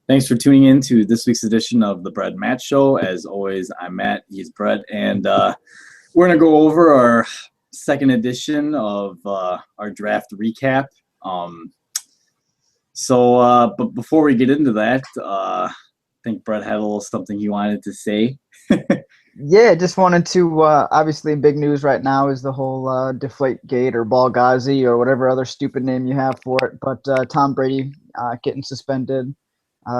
Thanks for tuning in to this week's edition of the Brett and Matt Show. As always, I'm Matt, he's Brett, and we're going to go over our second edition of our draft recap. But before we get into that, I think Brett had a little something he wanted to say. Yeah, just wanted to, obviously big news right now is the whole Deflategate or Ballghazi or whatever other stupid name you have for it. But Tom Brady getting suspended,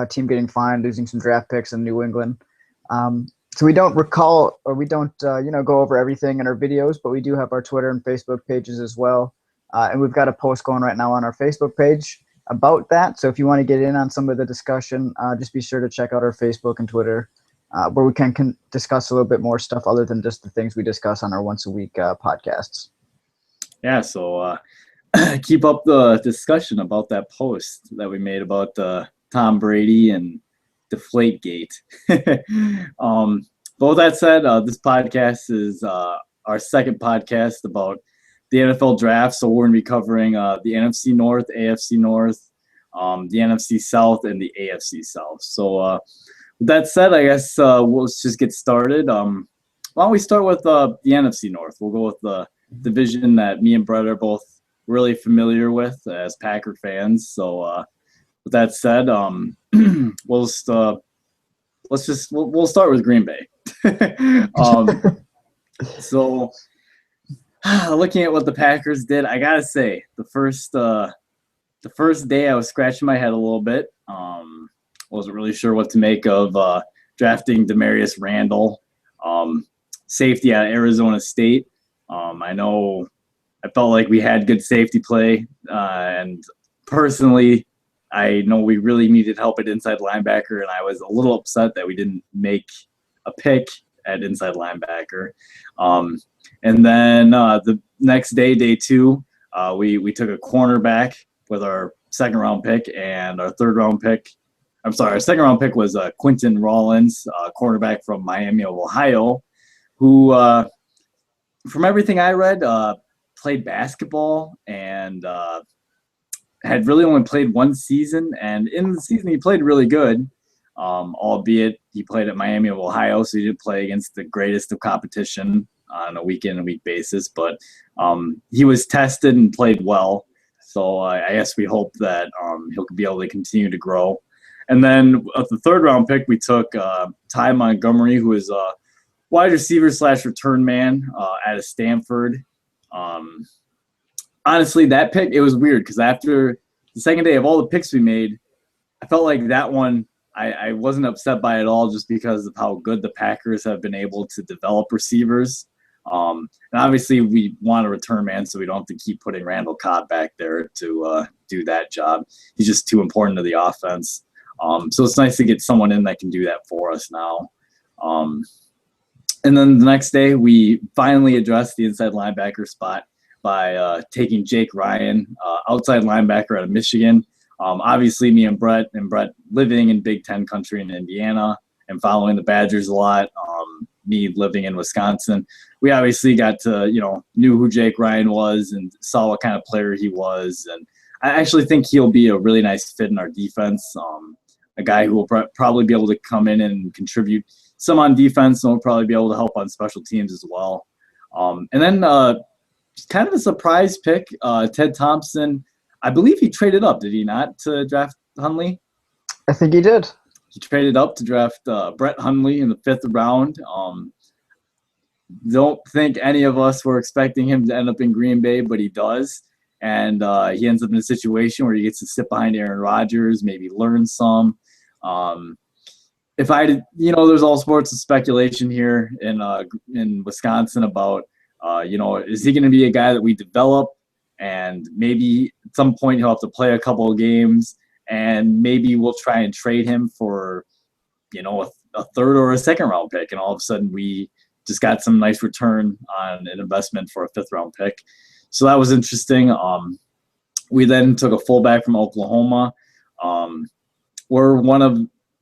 team getting fined, losing some draft picks in New England. So we don't recall or we don't, go over everything in our videos, but we do have our Twitter and Facebook pages as well. And we've got a post going right now on our Facebook page about that. So if you want to get in on some of the discussion, just be sure to check out our Facebook and Twitter. Where we can discuss a little bit more stuff other than just the things we discuss on our once-a-week podcasts. Yeah, so keep up the discussion about that post that we made about Tom Brady and Deflategate. But with that said, this podcast is our second podcast about the NFL draft. So we're going to be covering the NFC North, AFC North, the NFC South, and the AFC South. So with that said, I guess we'll just get started. Why don't we start with the NFC North? We'll go with the division that me and Brett are both really familiar with as Packer fans. So with that said, we'll start with Green Bay. So looking at what the Packers did, I gotta say the first day I was scratching my head a little bit. Wasn't really sure what to make of drafting Demarius Randall, safety at Arizona State. I felt like we had good safety play, and personally, I know we really needed help at inside linebacker, and I was a little upset that we didn't make a pick at inside linebacker. And then the next day, day two, we took a cornerback with our second round pick, and our third round pick. Our second round pick was Quinton Rollins, cornerback from Miami of Ohio, who, from everything I read, played basketball and had really only played one season. And in the season, he played really good, albeit he played at Miami of Ohio, so he didn't play against the greatest of competition on a week-in-and-week basis. But he was tested and played well. So I guess we hope that he'll be able to continue to grow. And then at the third round pick, we took Ty Montgomery, who is a wide receiver / return man out of Stanford. Honestly, that pick, it was weird because after the second day of all the picks we made, I felt like that one I wasn't upset by at all just because of how good the Packers have been able to develop receivers. And obviously, we want a return man, so we don't have to keep putting Randall Cobb back there to do that job. He's just too important to the offense. So it's nice to get someone in that can do that for us now. And then the next day, we finally addressed the inside linebacker spot by taking Jake Ryan, outside linebacker out of Michigan. Obviously, me and Brett living in Big Ten country in Indiana and following the Badgers a lot, me living in Wisconsin, we obviously got to, knew who Jake Ryan was and saw what kind of player he was. And I actually think he'll be a really nice fit in our defense. A guy who will probably be able to come in and contribute some on defense and will probably be able to help on special teams as well. And then kind of a surprise pick, Ted Thompson. I believe he traded up, did he not, to draft Hundley? I think he did. He traded up to draft Brett Hundley in the 5th round. Don't think any of us were expecting him to end up in Green Bay, but he does. And he ends up in a situation where he gets to sit behind Aaron Rodgers, maybe learn some. There's all sorts of speculation here in Wisconsin about, is he going to be a guy that we develop, and maybe at some point he'll have to play a couple of games, and maybe we'll try and trade him for, a third or a second round pick, and all of a sudden we just got some nice return on an investment for a 5th round pick. So that was interesting. We then took a fullback from Oklahoma.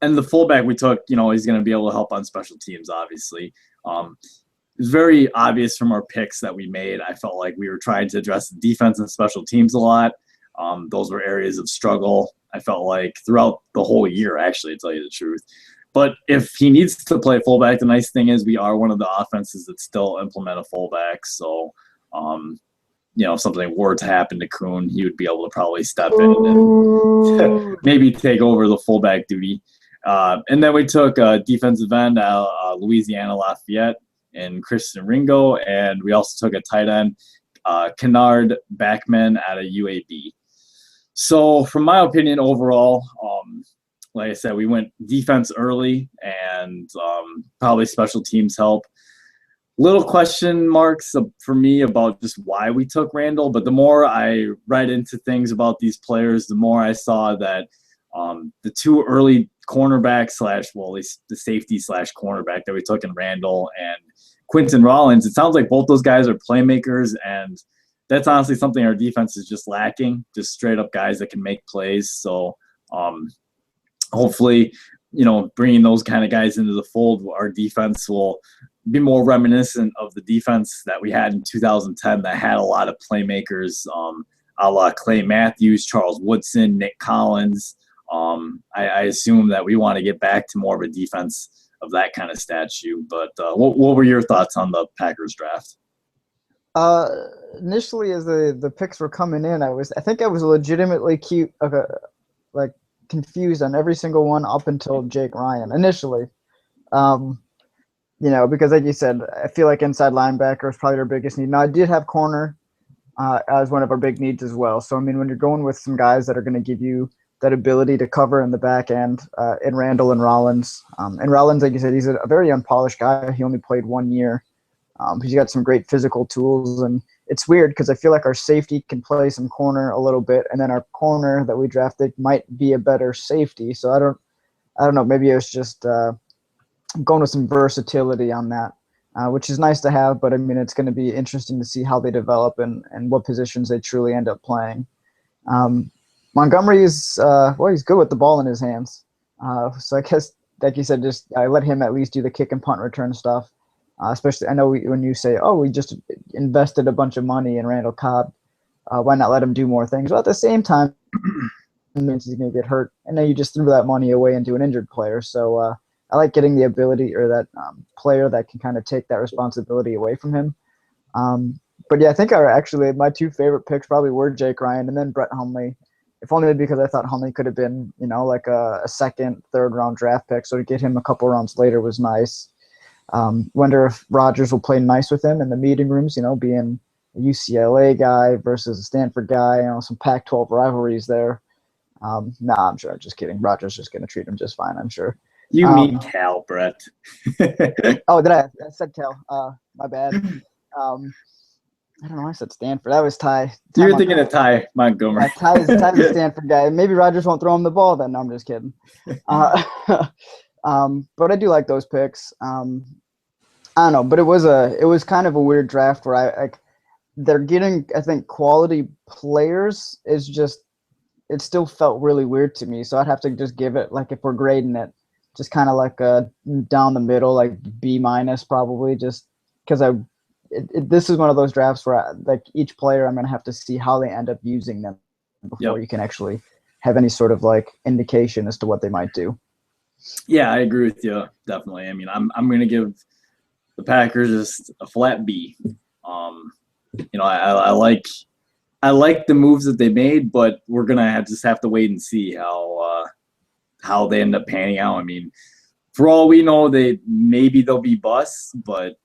And the fullback we took, he's going to be able to help on special teams, obviously. It's very obvious from our picks that we made. I felt like we were trying to address the defense and special teams a lot. Those were areas of struggle I felt like throughout the whole year, actually, to tell you the truth. But if he needs to play fullback, the nice thing is we are one of the offenses that still implement a fullback. So, if something were to happen to Kuhn, he would be able to probably step in and maybe take over the fullback duty. And then we took a defensive end out of Louisiana Lafayette and Christian Ringo, and we also took a tight end, Kennard Backman out of UAB. So, from my opinion, overall, like I said, we went defense early and probably special teams help. Little question marks for me about just why we took Randall, but the more I read into things about these players, the more I saw that the two early cornerbacks the safety / cornerback that we took in Randall and Quinton Rollins, it sounds like both those guys are playmakers, and that's honestly something our defense is just lacking, just straight up guys that can make plays. So hopefully, bringing those kind of guys into the fold, our defense will be more reminiscent of the defense that we had in 2010 that had a lot of playmakers, a la Clay Matthews, Charles Woodson, Nick Collins. I assume that we want to get back to more of a defense of that kind of statue. But what were your thoughts on the Packers draft? Initially, as the picks were coming in, I think I was legitimately confused on every single one up until Jake Ryan initially. Because like you said, I feel like inside linebacker is probably our biggest need. Now, I did have corner as one of our big needs as well. So, I mean, when you're going with some guys that are going to give you that ability to cover in the back end, in Randall and Rollins. And Rollins, like you said, he's a very unpolished guy. He only played 1 year. He's got some great physical tools. And it's weird because I feel like our safety can play some corner a little bit, and then our corner that we drafted might be a better safety. So I don't know. Maybe it was just going with some versatility on that, which is nice to have. But I mean, it's going to be interesting to see how they develop and what positions they truly end up playing. Montgomery is he's good with the ball in his hands. So I guess, like you said, just I let him at least do the kick and punt return stuff. Especially, I know when you say, we just invested a bunch of money in Randall Cobb, why not let him do more things? Well, at the same time, it means he's going to get hurt. And then you just threw that money away into an injured player. So I like getting the ability, or that player that can kind of take that responsibility away from him. But yeah, I think my two favorite picks probably were Jake Ryan and then Brett Hundley. If only because I thought Hundley could have been, like a second, third round draft pick. So to get him a couple rounds later was nice. Wonder if Rodgers will play nice with him in the meeting rooms, being a UCLA guy versus a Stanford guy, some Pac-12 rivalries there. I'm sure. I'm just kidding. Rodgers is just going to treat him just fine, I'm sure. You mean Cal, Brett. Oh, did I? I said Cal. My bad. I don't know. I said Stanford. That was Ty. You were thinking of Ty Montgomery. Ty's a Stanford guy. Maybe Rodgers won't throw him the ball then. No, I'm just kidding. But I do like those picks. I don't know, but it was kind of a weird draft where they're getting, I think, quality players. It still felt really weird to me. So I'd have to just give it, like, if we're grading it, just kind of like a down the middle, like B- probably, just because this is one of those drafts where each player, I'm going to have to see how they end up using them before you can actually have any sort of indication as to what they might do. Yeah, I agree with you. Definitely. I mean, I'm going to give the Packers just a flat B. I like the moves that they made, but we're going to just have to wait and see how they end up panning out. I mean, for all we know, they'll be busts, but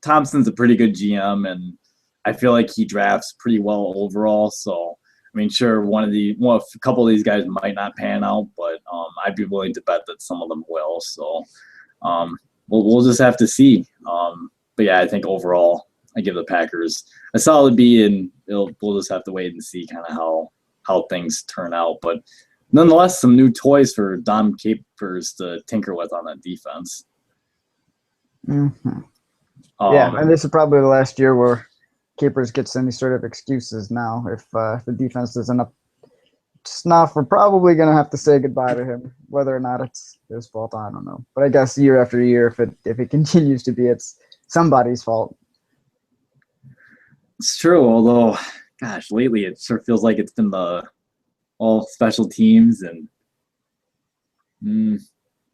Thompson's a pretty good GM, and I feel like he drafts pretty well overall. So, I mean, sure, a couple of these guys might not pan out, but I'd be willing to bet that some of them will. So, we'll just have to see. But yeah, I think overall, I give the Packers a solid B, and we'll just have to wait and see kind of how things turn out. But nonetheless, some new toys for Dom Capers to tinker with on that defense. Mm-hmm. And this is probably the last year where Capers gets any sort of excuses now. If the defense isn't up to snuff, we're probably going to have to say goodbye to him. Whether or not it's his fault, I don't know. But I guess year after year, if it continues to be, it's somebody's fault. It's true, although, gosh, lately it sort of feels like it's been the all special teams and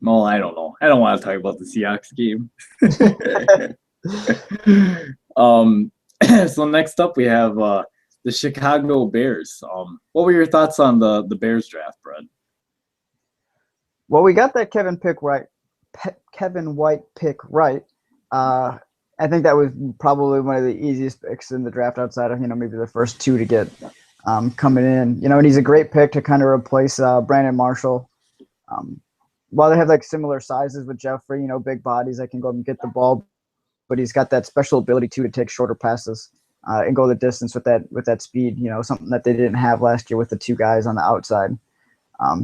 well, I don't know. I don't want to talk about the Seahawks game. So next up we have the Chicago Bears. What were your thoughts on the Bears draft, Brad? Well, we got that Kevin White pick right. I think that was probably one of the easiest picks in the draft outside of, maybe the first two to get coming in. And he's a great pick to kind of replace Brandon Marshall. While they have like similar sizes with Jeffrey, big bodies that can go up and get the ball, but he's got that special ability to take shorter passes and go the distance with that speed. Something that they didn't have last year with the two guys on the outside.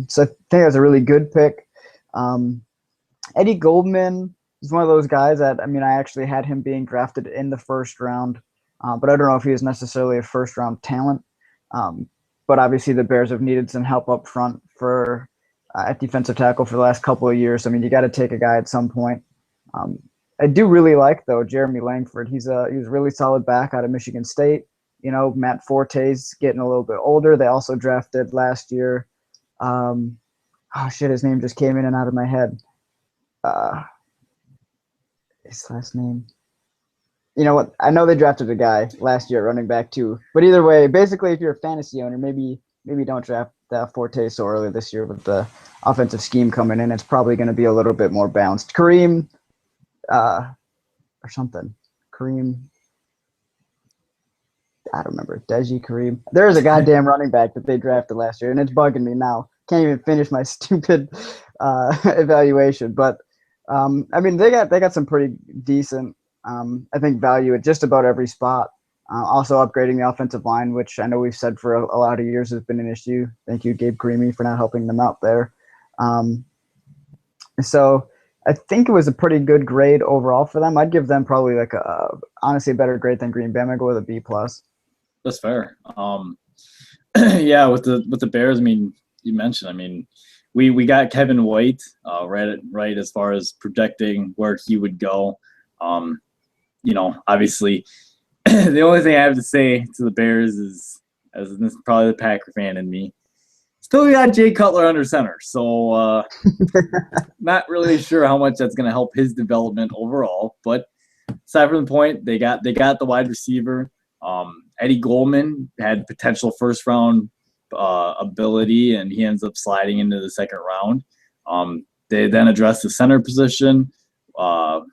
So I think that's a really good pick. Eddie Goldman is one of those guys that, I actually had him being drafted in the first round, but I don't know if he was necessarily a first round talent. But obviously the Bears have needed some help up front for at defensive tackle for the last couple of years. You got to take a guy at some point. I do really like, though, Jeremy Langford. He was a really solid back out of Michigan State. Matt Forte's getting a little bit older. They also drafted last year. His name just came in and out of my head. His last name. You know what? I know they drafted a guy last year, running back too. But either way, basically, if you're a fantasy owner, maybe don't draft Forte so early this year with the offensive scheme coming in. It's probably going to be a little bit more balanced. Kareem, or something. Kareem. I don't remember. Deji Kareem. There's a goddamn running back that they drafted last year, and it's bugging me now. Can't even finish my stupid evaluation. But they got some pretty decent, I think, value at just about every spot. Also upgrading the offensive line, which I know we've said for a lot of years has been an issue. Thank you, Gabe Creamy, for not helping them out there. So I think it was a pretty good grade overall for them. I'd give them probably honestly a better grade than Green Bay. I'm gonna go with a B+. That's fair. Yeah, with the Bears, you mentioned, we got Kevin White right as far as projecting where he would go. Obviously, the only thing I have to say to the Bears is, as this is probably the Packer fan in me, still got Jay Cutler under center. So not really sure how much that's going to help his development overall. But aside from the point, they got the wide receiver. Eddie Goldman had potential first round ability, and he ends up sliding into the second round. They then addressed the center position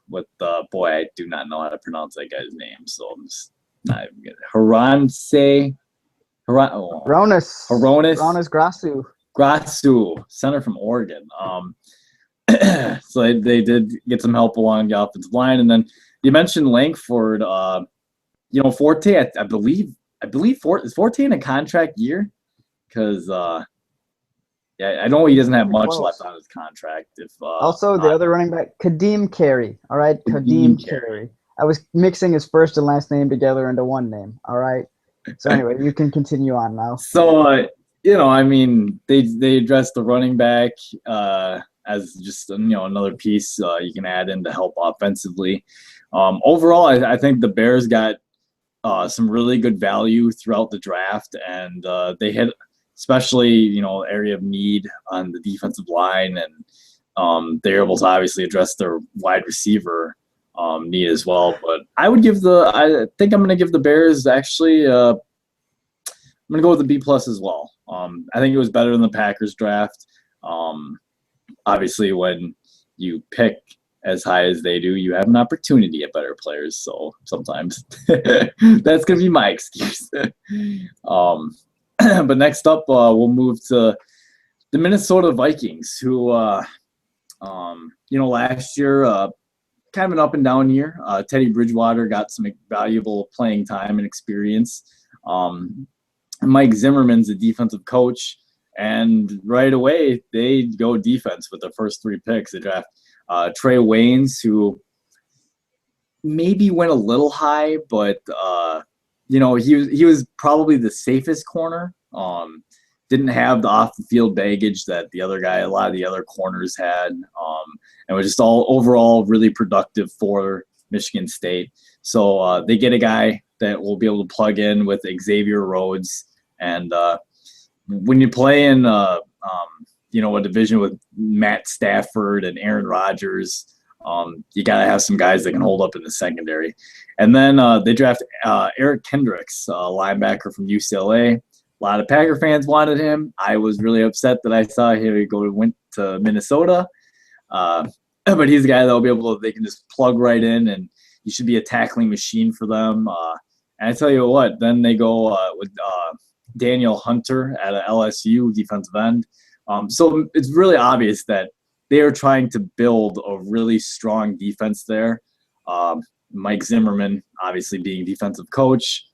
with I do not know how to pronounce that guy's name, so I'm just not even getting it. Hronis Grasu, center from Oregon. So they did get some help along the offensive line, and then you mentioned Langford. Forte. I believe is Forte in a contract year, because I know he doesn't have much left on his contract. Also, the other running back, Kadeem Carey. All right, Kadeem Carey. I was mixing his first and last name together into one name. All right. So anyway, you can continue on now. So they addressed the running back as just another piece you can add in to help offensively. Overall, I think the Bears got some really good value throughout the draft, and they hit especially area of need on the defensive line, and they're able to obviously address their wide receiver need as well. But I think I'm going to give the Bears actually. I'm going to go with the B+ as well. I think it was better than the Packers draft. Obviously, when you pick as high as they do, you have an opportunity at better players. So sometimes that's going to be my excuse. But next up, we'll move to the Minnesota Vikings, who, last year, kind of an up and down year. Teddy Bridgewater got some valuable playing time and experience. Mike Zimmerman's a defensive coach, and right away they go defense with their first 3 picks. They draft Trey Waynes, who maybe went a little high, but he was probably the safest corner. Didn't have the off the field baggage that a lot of the other corners had, and was just all overall really productive for Michigan State. So they get a guy that will be able to plug in with Xavier Rhodes, and when you play in a division with Matt Stafford and Aaron Rodgers, you got to have some guys that can hold up in the secondary. And then they draft Eric Kendricks, a linebacker from UCLA. A lot of Packer fans wanted him. I was really upset that I saw he went to Minnesota. But he's a guy that will be able to, they can just plug right in, and he should be a tackling machine for them. And I tell you what, then they go with Daniel Hunter at LSU, defensive end. So it's really obvious that they are trying to build a really strong defense there. Mike Zimmerman, obviously being defensive coach,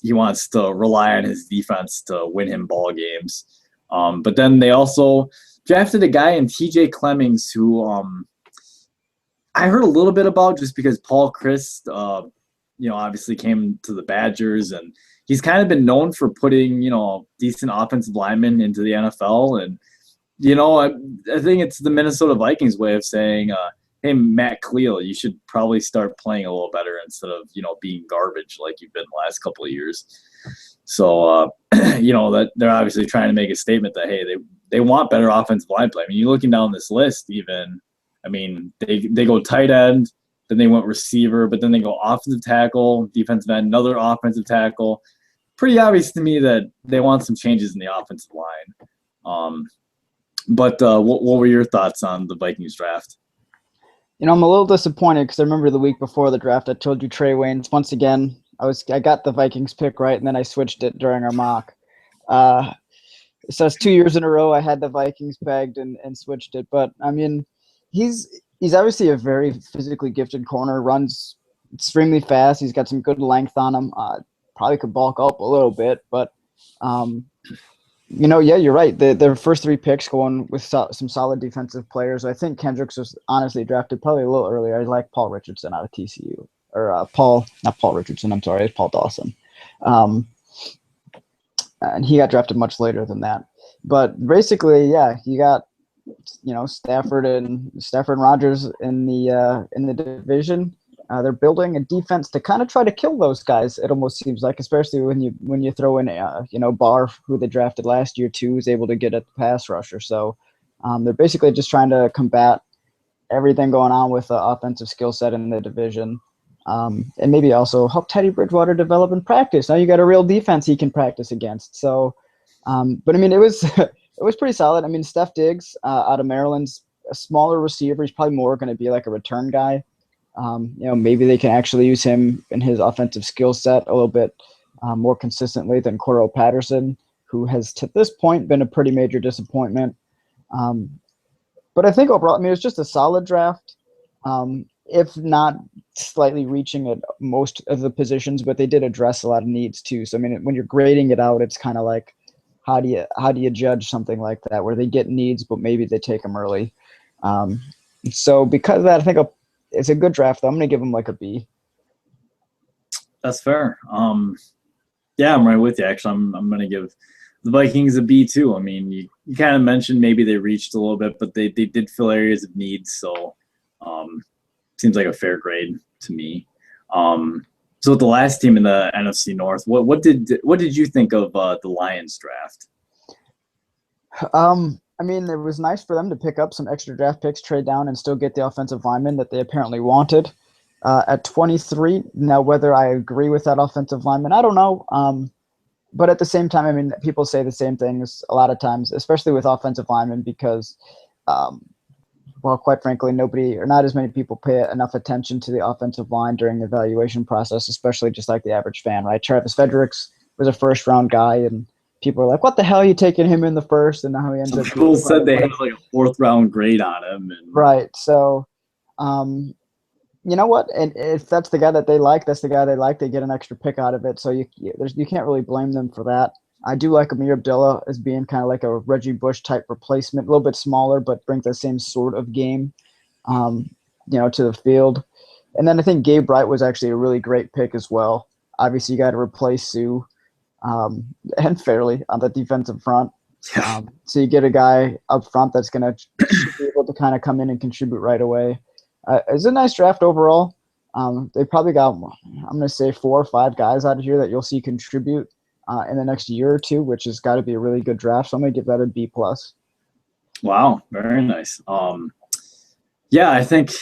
he wants to rely on his defense to win him ball games. But then they also drafted a guy in TJ Clemmings who I heard a little bit about just because Paul Chryst, obviously came to the Badgers, and he's kind of been known for putting, decent offensive linemen into the NFL. And, I think it's the Minnesota Vikings way of saying, hey, Matt Khalil, you should probably start playing a little better instead of, being garbage like you've been the last couple of years. So, that they're obviously trying to make a statement that, hey, they want better offensive line play. I mean, you're looking down this list even, they go tight end, then they went receiver, but then they go offensive tackle, defensive end, another offensive tackle. Pretty obvious to me that they want some changes in the offensive line. But what were your thoughts on the Vikings draft? I'm a little disappointed because I remember the week before the draft, I told you Trey Waynes. Once again, I got the Vikings pick right, and then I switched it during our mock. So it's 2 years in a row I had the Vikings pegged and switched it. But, he's obviously a very physically gifted corner, runs extremely fast. He's got some good length on him. Probably could bulk up a little bit, but yeah, you're right. The first 3 picks going with some solid defensive players. I think Kendricks was honestly drafted probably a little earlier. I like Paul Richardson out of TCU, or not Paul Richardson. I'm sorry, it's Paul Dawson. And he got drafted much later than that. But basically, yeah, you got Stafford and Rodgers in the division. They're building a defense to kind of try to kill those guys. It almost seems like, especially when you throw in Barr, who they drafted last year too, is able to get at the pass rusher. So they're basically just trying to combat everything going on with the offensive skill set in the division, and maybe also help Teddy Bridgewater develop in practice. Now you got a real defense he can practice against. So, but it was it was pretty solid. Steph Diggs out of Maryland's a smaller receiver. He's probably more going to be like a return guy. Maybe they can actually use him in his offensive skill set a little bit more consistently than Cordell Patterson, who has to this point been a pretty major disappointment. But I think overall, it's just a solid draft, if not slightly reaching at most of the positions, but they did address a lot of needs too. So, when you're grading it out, it's kind of like, how do you judge something like that where they get needs, but maybe they take them early? So because of that, I think it's a good draft. I'm going to give them like a B. That's fair. Yeah, I'm right with you. Actually, I'm going to give the Vikings a B too. You kind of mentioned maybe they reached a little bit, but they did fill areas of needs. So seems like a fair grade to me. So with the last team in the NFC North, what did you think of the Lions draft? It was nice for them to pick up some extra draft picks, trade down, and still get the offensive lineman that they apparently wanted at 23. Now, whether I agree with that offensive lineman, I don't know. But at the same time, people say the same things a lot of times, especially with offensive linemen, because, quite frankly, nobody or not as many people pay enough attention to the offensive line during the evaluation process, especially just like the average fan, right? Travis Fredericks was a first-round guy, and people are like, what the hell are you taking him in the first? And now he ends up. People said they had like a 4th round grade on him. Right. So, you know what? And if that's the guy that they like, that's the guy they like. They get an extra pick out of it. So you can't really blame them for that. I do like Amir Abdullah as being kind of like a Reggie Bush type replacement, a little bit smaller, but brings the same sort of game, to the field. And then I think Gabe Wright was actually a really great pick as well. Obviously, you got to replace Sue. And fairly on the defensive front. So you get a guy up front that's going to be able to kind of come in and contribute right away. It's a nice draft overall. They probably got, I'm going to say 4 or 5 guys out of here that you'll see contribute. in the next year or two, which has got to be a really good draft. So I'm gonna give that a B plus. Wow, very nice. Yeah, I think.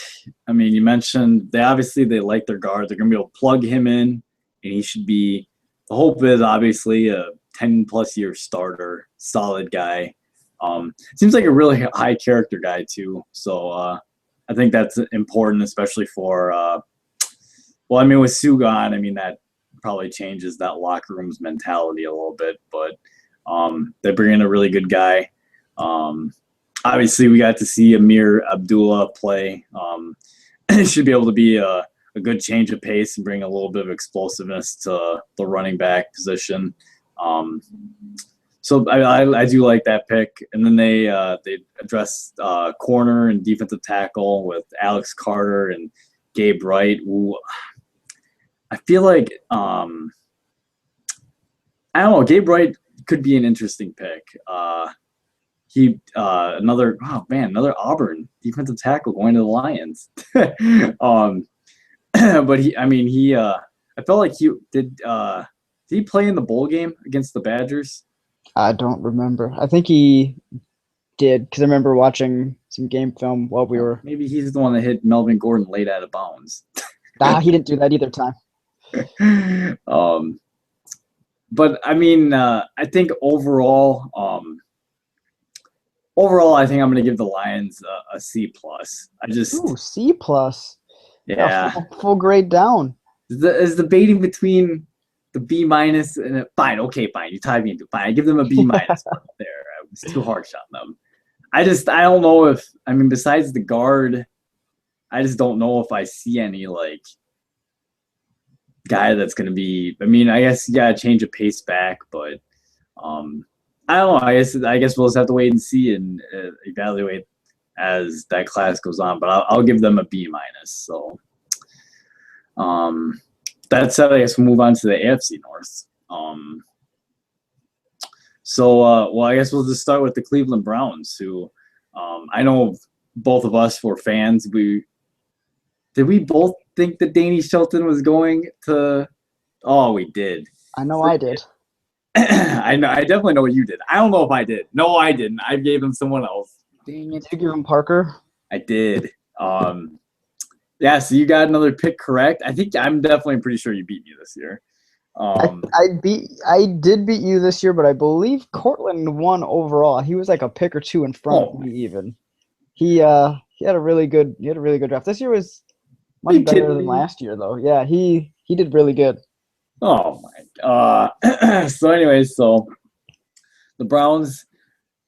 I mean, you mentioned they like their guard. They're gonna be able to plug him in, and he should be. The hope is obviously a 10-plus-year starter, solid guy. Seems like a really high character guy too. So I think that's important, especially for. Well, I mean, with Sugan, I mean that probably changes that locker room's mentality a little bit, but they bring in a really good guy. Obviously, we got to see Amir Abdullah play. It should be able to be a good change of pace and bring a little bit of explosiveness to the running back position. So I do like that pick. And then they address corner and defensive tackle with Alex Carter and Gabe Wright. Who I feel like I don't know. Gabe Wright could be an interesting pick. Another Auburn defensive tackle going to the Lions. But I felt like did he play in the bowl game against the Badgers? I don't remember. I think he did because I remember watching some game film while we were. Maybe he's the one that hit Melvin Gordon late out of bounds. He didn't do that either time. But I mean, I think overall, I think I'm going to give the Lions a C plus. C plus. Yeah, full grade down. Is debating between the B minus and fine. Okay, fine. You tied me into fine. I give them a B minus there. I was too harsh on them. I don't know if besides the guard, I just don't know if I see any like guy that's going to be. I mean, I guess you got to change a pace back, but I don't know. I guess we'll just have to wait and see and evaluate as that class goes on. But I'll give them a B minus. So, that said, I guess we'll move on to the AFC North. Well, I guess we'll just start with the Cleveland Browns, who I know both of us were fans. Did we both think that Danny Shelton was going to? Oh, we did. I know I did. I know. I definitely know what you did. I don't know if I did. No, I didn't. I gave him someone else. Dang it. Did you give him Parker? I did. Yeah, so you got another pick correct. I'm definitely pretty sure you beat me this year. I did beat you this year, but I believe Cortland won overall. He was like a pick or two in front of me even. He had a really good draft. This year was much better than last year though. Yeah, he did really good. Oh my. So anyways, the Browns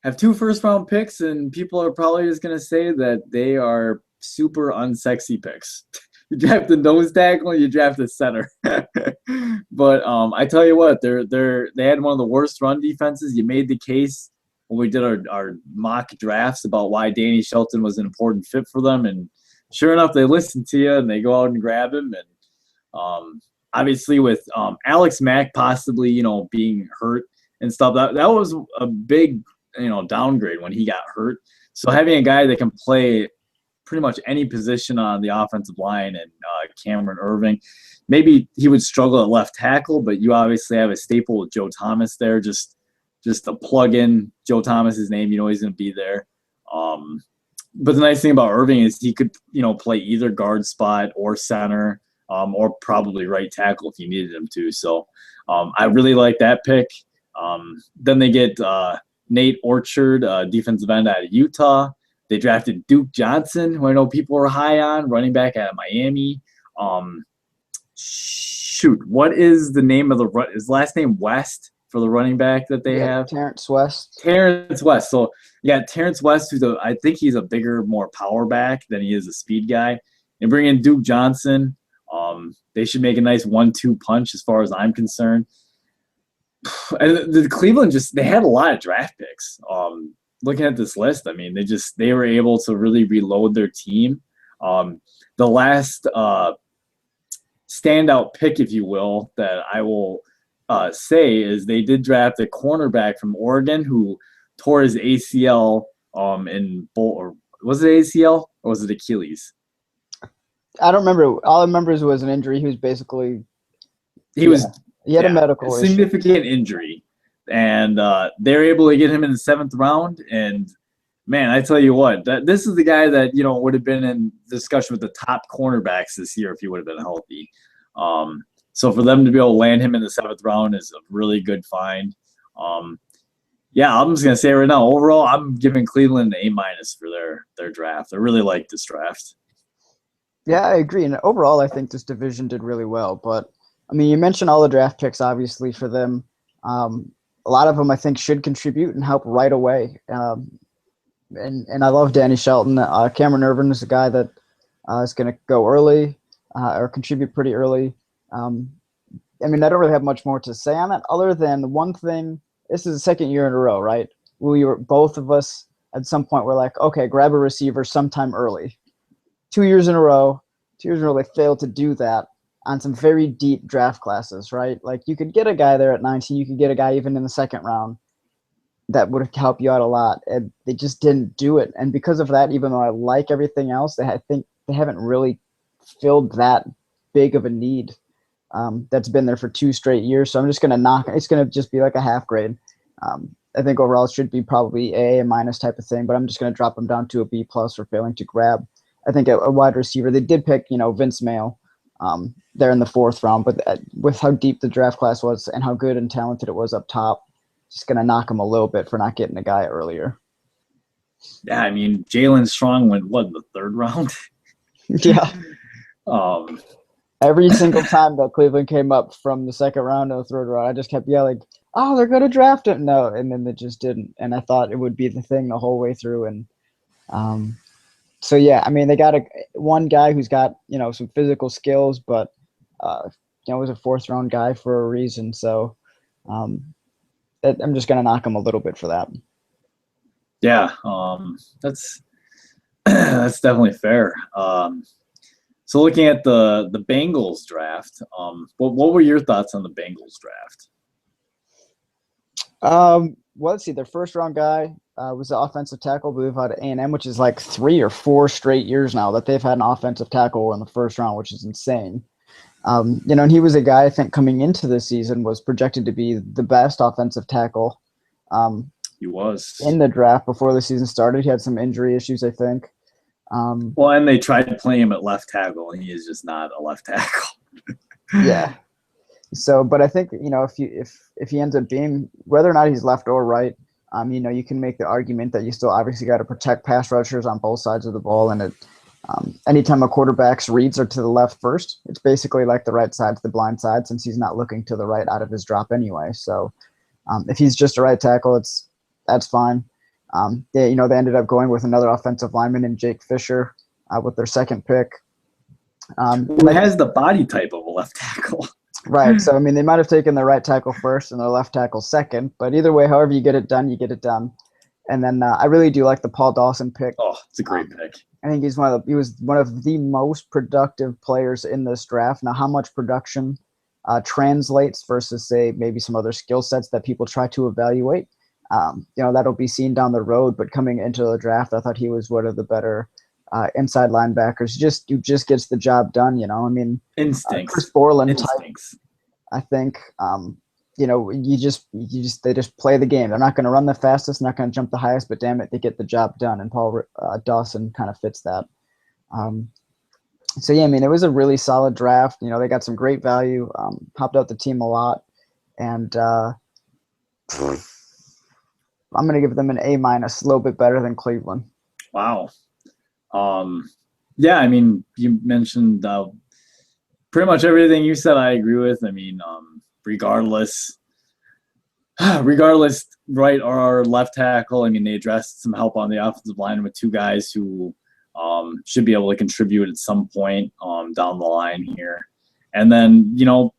have 2 first-round picks, and people are probably just gonna say that they are super unsexy picks. You draft the nose tackle, you draft the center. But I tell you what, they had one of the worst run defenses. You made the case when we did our mock drafts about why Danny Shelton was an important fit for them, and sure enough, they listened to you and they go out and grab him. And obviously, with Alex Mack possibly being hurt and stuff, that was a big downgrade when he got hurt. So having a guy that can play pretty much any position on the offensive line, and Cameron Irving, maybe he would struggle at left tackle, but you obviously have a staple with Joe Thomas there. Just to plug in Joe Thomas's name, he's going to be there. But the nice thing about Irving is he could play either guard spot or center, or probably right tackle if you needed him to. So I really like that pick. Then they get Nate Orchard, defensive end out of Utah. They drafted Duke Johnson, who I know people were high on, running back out of Miami. What is the name of his last name? West for the running back that they have? Terrence West. Terrence West. So you got Terrence West, I think he's a bigger, more power back than he is a speed guy. And bring in Duke Johnson. They should make a nice 1-2 punch as far as I'm concerned. And the Cleveland they had a lot of draft picks. Looking at this list, I mean, they were able to really reload their team. The last standout pick, if you will, that I will say is they did draft a cornerback from Oregon who tore his ACL or was it ACL or was it Achilles? I don't remember. All I remember is it was an injury. He was basically He had a Yeah, a medical issue. significant injury, and they're able to get him in the seventh round. And man, I tell you what, this is the guy that would have been in discussion with the top cornerbacks this year if he would have been healthy. So for them to be able to land him in the seventh round is a really good find. Um, yeah, I'm just gonna say right now, overall, I'm giving Cleveland an A- for their draft. I really like this draft. Yeah, I agree. And overall, I think this division did really well. But I mean, you mentioned all the draft picks, obviously, for them. A lot of them, I think, should contribute and help right away. And I love Danny Shelton. Cameron Irvin is a guy that is going to go early or contribute pretty early. I mean, I don't really have much more to say on it other than the one thing. This is the second year in a row, right? We were both of us at some point were like, okay, grab a receiver sometime early. 2 years in a row, 2 years in a row, they failed to do that on some very deep draft classes, right? Like you could get a guy there at 19, you could get a guy even in the second round that would help you out a lot, and they just didn't do it. And because of that, even though I like everything else, I think they haven't really filled that big of a need that's been there for 2 straight years. So I'm just going to knock. It's going to just be like a half grade. I think overall it should be probably a minus type of thing, but I'm just going to drop them down to a B plus for failing to grab. I think a wide receiver. They did pick, Vince Mail there in the fourth round, but with how deep the draft class was and how good and talented it was up top, just going to knock them a little bit for not getting a guy earlier. Yeah, I mean, Jalen Strong went in the third round? Yeah. um, Every single time that Cleveland came up from the second round to the third round, I just kept yelling, "Oh, they're going to draft him!" No, and then they just didn't. And I thought it would be the thing the whole way through. And so yeah, I mean, they got one guy who's got some physical skills, but was a fourth round guy for a reason. So I'm just going to knock him a little bit for that. Yeah, that's that's definitely fair. So looking at the Bengals draft, what were your thoughts on the Bengals draft? Well, let's see. Their first round guy was the offensive tackle, I believe, out of A&M, which is like 3 or 4 straight years now that they've had an offensive tackle in the first round, which is insane. And he was a guy I think coming into the season was projected to be the best offensive tackle. He was in the draft before the season started. He had some injury issues, I think. Well, and they tried to play him at left tackle, and he is just not a left tackle. Yeah. So, but I think if he ends up being, whether or not he's left or right, you can make the argument that you still obviously got to protect pass rushers on both sides of the ball, and anytime a quarterback's reads are to the left first, it's basically like the right side's the blind side since he's not looking to the right out of his drop anyway. So, if he's just a right tackle, that's fine. They ended up going with another offensive lineman named Jake Fisher with their second pick. Who has the body type of a left tackle. Right. So, I mean, they might have taken their right tackle first and their left tackle second. But either way, however you get it done, you get it done. And then I really do like the Paul Dawson pick. Oh, it's a great pick. I think he was one of the most productive players in this draft. Now, how much production translates versus, say, maybe some other skill sets that people try to evaluate, that'll be seen down the road. But coming into the draft, I thought he was one of the better inside linebackers. Who just gets the job done. I mean, instincts. Chris Borland type. I think they just play the game. They're not going to run the fastest, not going to jump the highest, but damn it, they get the job done. And Paul Dawson kind of fits that. So yeah, I mean, it was a really solid draft. They got some great value. Helped out the team a lot, and I'm going to give them an A-, a little bit better than Cleveland. Wow. Yeah, I mean, you mentioned pretty much everything you said I agree with. I mean, regardless, right or left tackle, I mean, they addressed some help on the offensive line with 2 guys who should be able to contribute at some point down the line here. And then,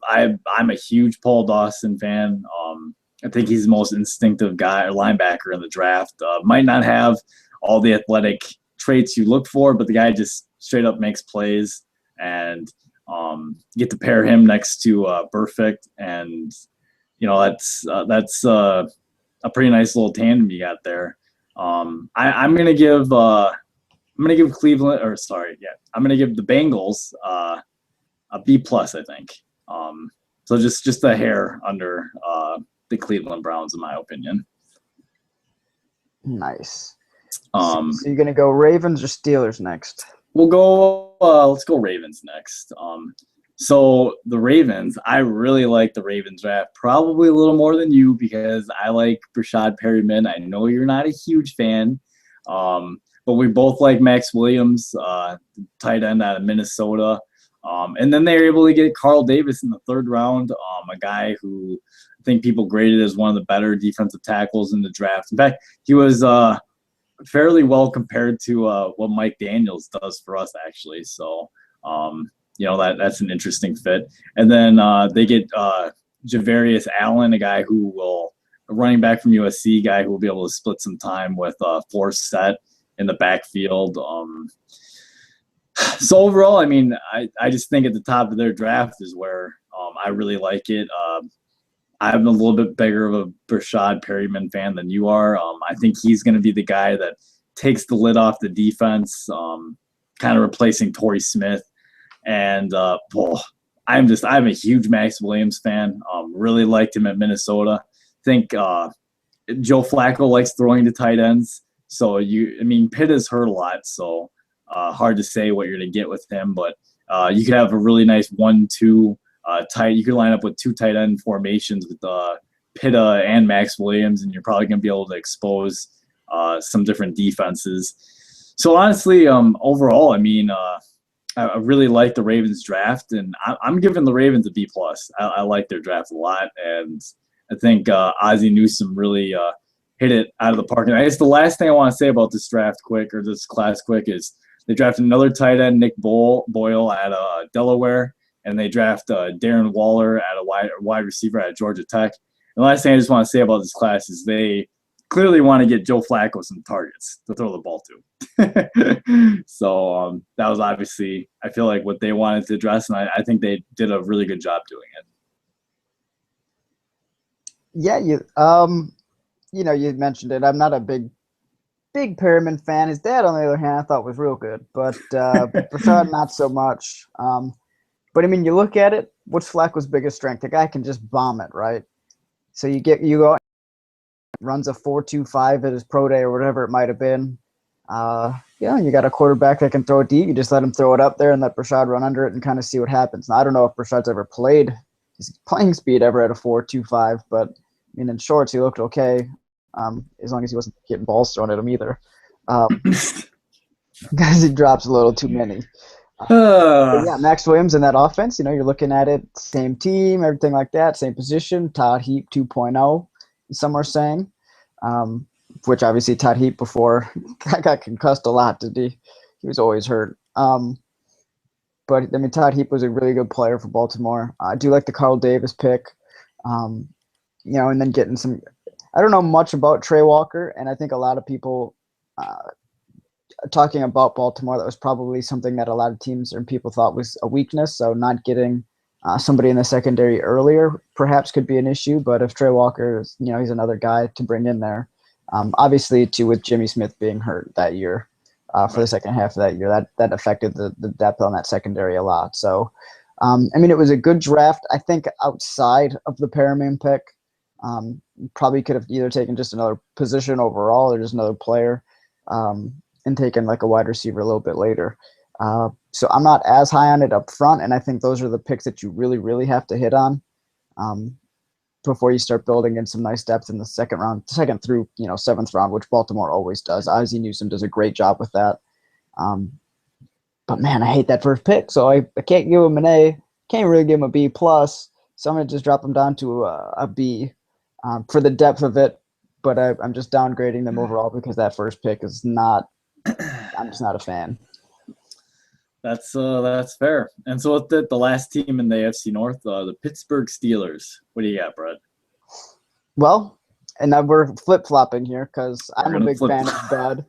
I'm a huge Paul Dawson fan. I think he's the most instinctive guy or linebacker in the draft. Might not have all the athletic traits you look for, but the guy just straight up makes plays, and get to pair him next to Burfict, and that's a pretty nice little tandem you got there. I'm gonna give Cleveland, or sorry, yeah, I'm gonna give the Bengals a B plus. I think So just a hair under the Cleveland Browns, in my opinion. Nice. So you're gonna go Ravens or Steelers next? We'll go. Let's go Ravens next. So the Ravens, I really like the Ravens draft, probably a little more than you because I like Brashad Perryman. I know you're not a huge fan, but we both like Max Williams, tight end out of Minnesota. And then they were able to get Carl Davis in the third round, a guy who I think people graded as one of the better defensive tackles in the draft. In fact, he was fairly well compared to what Mike Daniels does for us, actually. So, that's an interesting fit. And then they get Javarius Allen, a running back from USC, guy who will be able to split some time with Forsett in the backfield. So overall, I mean, I just think at the top of their draft is where I really like it. I'm a little bit bigger of a Brashad Perryman fan than you are. I think he's going to be the guy that takes the lid off the defense, kind of replacing Torrey Smith. And I'm a huge Max Williams fan. Really liked him at Minnesota. Think Joe Flacco likes throwing to tight ends. So Pitt has hurt a lot, so hard to say what you're going to get with him. But you could have a really nice 1-2 tight. You could line up with two tight end formations with Pitta and Max Williams, and you're probably going to be able to expose some different defenses. So honestly, overall, I really like the Ravens draft, and I'm giving the Ravens a B+. I like their draft a lot, and I think Ozzie Newsome really hit it out of the park. And I guess the last thing I want to say about this class quick, is they drafted another tight end, Nick Boyle, out of Delaware, and they draft Darren Waller at a wide receiver at Georgia Tech. And the last thing I just want to say about this class is they clearly want to get Joe Flacco some targets to throw the ball to. So that was obviously, I feel like, what they wanted to address, and I think they did a really good job doing it. Yeah, you mentioned it. I'm not a big Perriman fan. His dad, on the other hand, I thought was real good, but Brashad not so much. But you look at it. What's Flacco's biggest strength? The guy can just bomb it, right? So you go, runs a 4.25 at his pro day or whatever it might have been. You got a quarterback that can throw it deep. You just let him throw it up there and let Brashad run under it and kind of see what happens. Now, I don't know if Brashad's ever played his playing speed ever at a 4.25, but in shorts he looked okay, as long as he wasn't getting balls thrown at him either. Because he drops a little too many. Yeah, Max Williams in that offense, you're looking at it, same team, everything like that, same position, Todd Heap 2.0, some are saying, which obviously Todd Heap before got concussed a lot, did he? He was always hurt. But Todd Heap was a really good player for Baltimore. I do like the Carl Davis pick, and then getting some. I don't know much about Trey Walker, and I think a lot of people talking about Baltimore, that was probably something that a lot of teams and people thought was a weakness. So not getting somebody in the secondary earlier perhaps could be an issue. But if Trey Walker, he's another guy to bring in there. Obviously, too, with Jimmy Smith being hurt that year for the second half of that year, that affected the depth on that secondary a lot. So, it was a good draft. I think outside of the Perriman pick, probably could have either taken just another position overall or just another player. And taken like a wide receiver a little bit later. So I'm not as high on it up front, and I think those are the picks that you really, really have to hit on before you start building in some nice depth in the second through seventh round, which Baltimore always does. Ozzie Newsome does a great job with that. But man, I hate that first pick, so I can't give him an A. Can't really give him a B+. So I'm gonna just drop him down to a B for the depth of it. But I'm just downgrading them overall because that first pick is not. I'm just not a fan. That's fair. And so with the last team in the AFC North, the Pittsburgh Steelers. What do you got, Brett? Well, and now we're flip-flopping here because I'm a big fan of Bud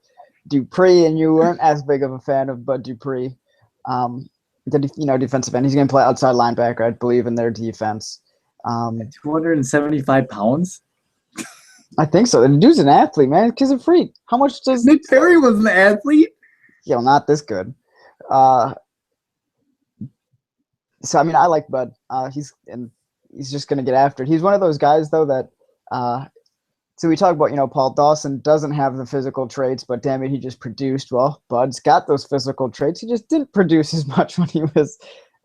Dupree, and you weren't as big of a fan of Bud Dupree. The defensive end. He's going to play outside linebacker, I believe, in their defense. 275 pounds? I think so. The dude's an athlete, man. Kid's a freak. How much does Nick Perry was an athlete? Not this good. So I like Bud. He's he's just going to get after it. He's one of those guys though that so we talk about, Paul Dawson doesn't have the physical traits, but damn it, he just produced. Well, Bud's got those physical traits. He just didn't produce as much when he was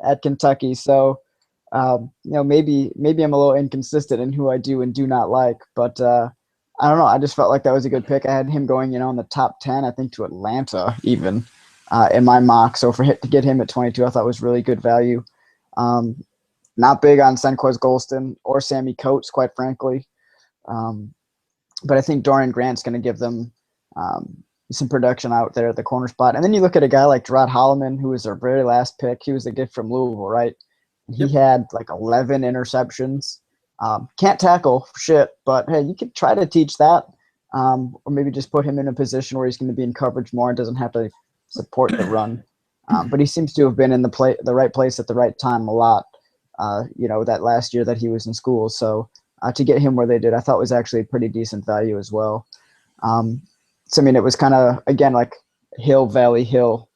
at Kentucky. So, maybe I'm a little inconsistent in who I do and do not like, but I don't know. I just felt like that was a good pick. I had him going, in the top 10, I think to Atlanta even in my mock. So to get him at 22, I thought was really good value. Not big on Senquez Golston or Sammy Coates, quite frankly. But I think Dorian Grant's going to give them some production out there at the corner spot. And then you look at a guy like Gerard Holloman, who was their very last pick. He was a gift from Louisville, right? He had like 11 interceptions. Can't tackle for shit, but hey, you could try to teach that, or maybe just put him in a position where he's going to be in coverage more and doesn't have to support the run. But he seems to have been in the right place at the right time a lot. That last year that he was in school. So to get him where they did, I thought was actually a pretty decent value as well. It was kind of, again, like Hill Valley Hill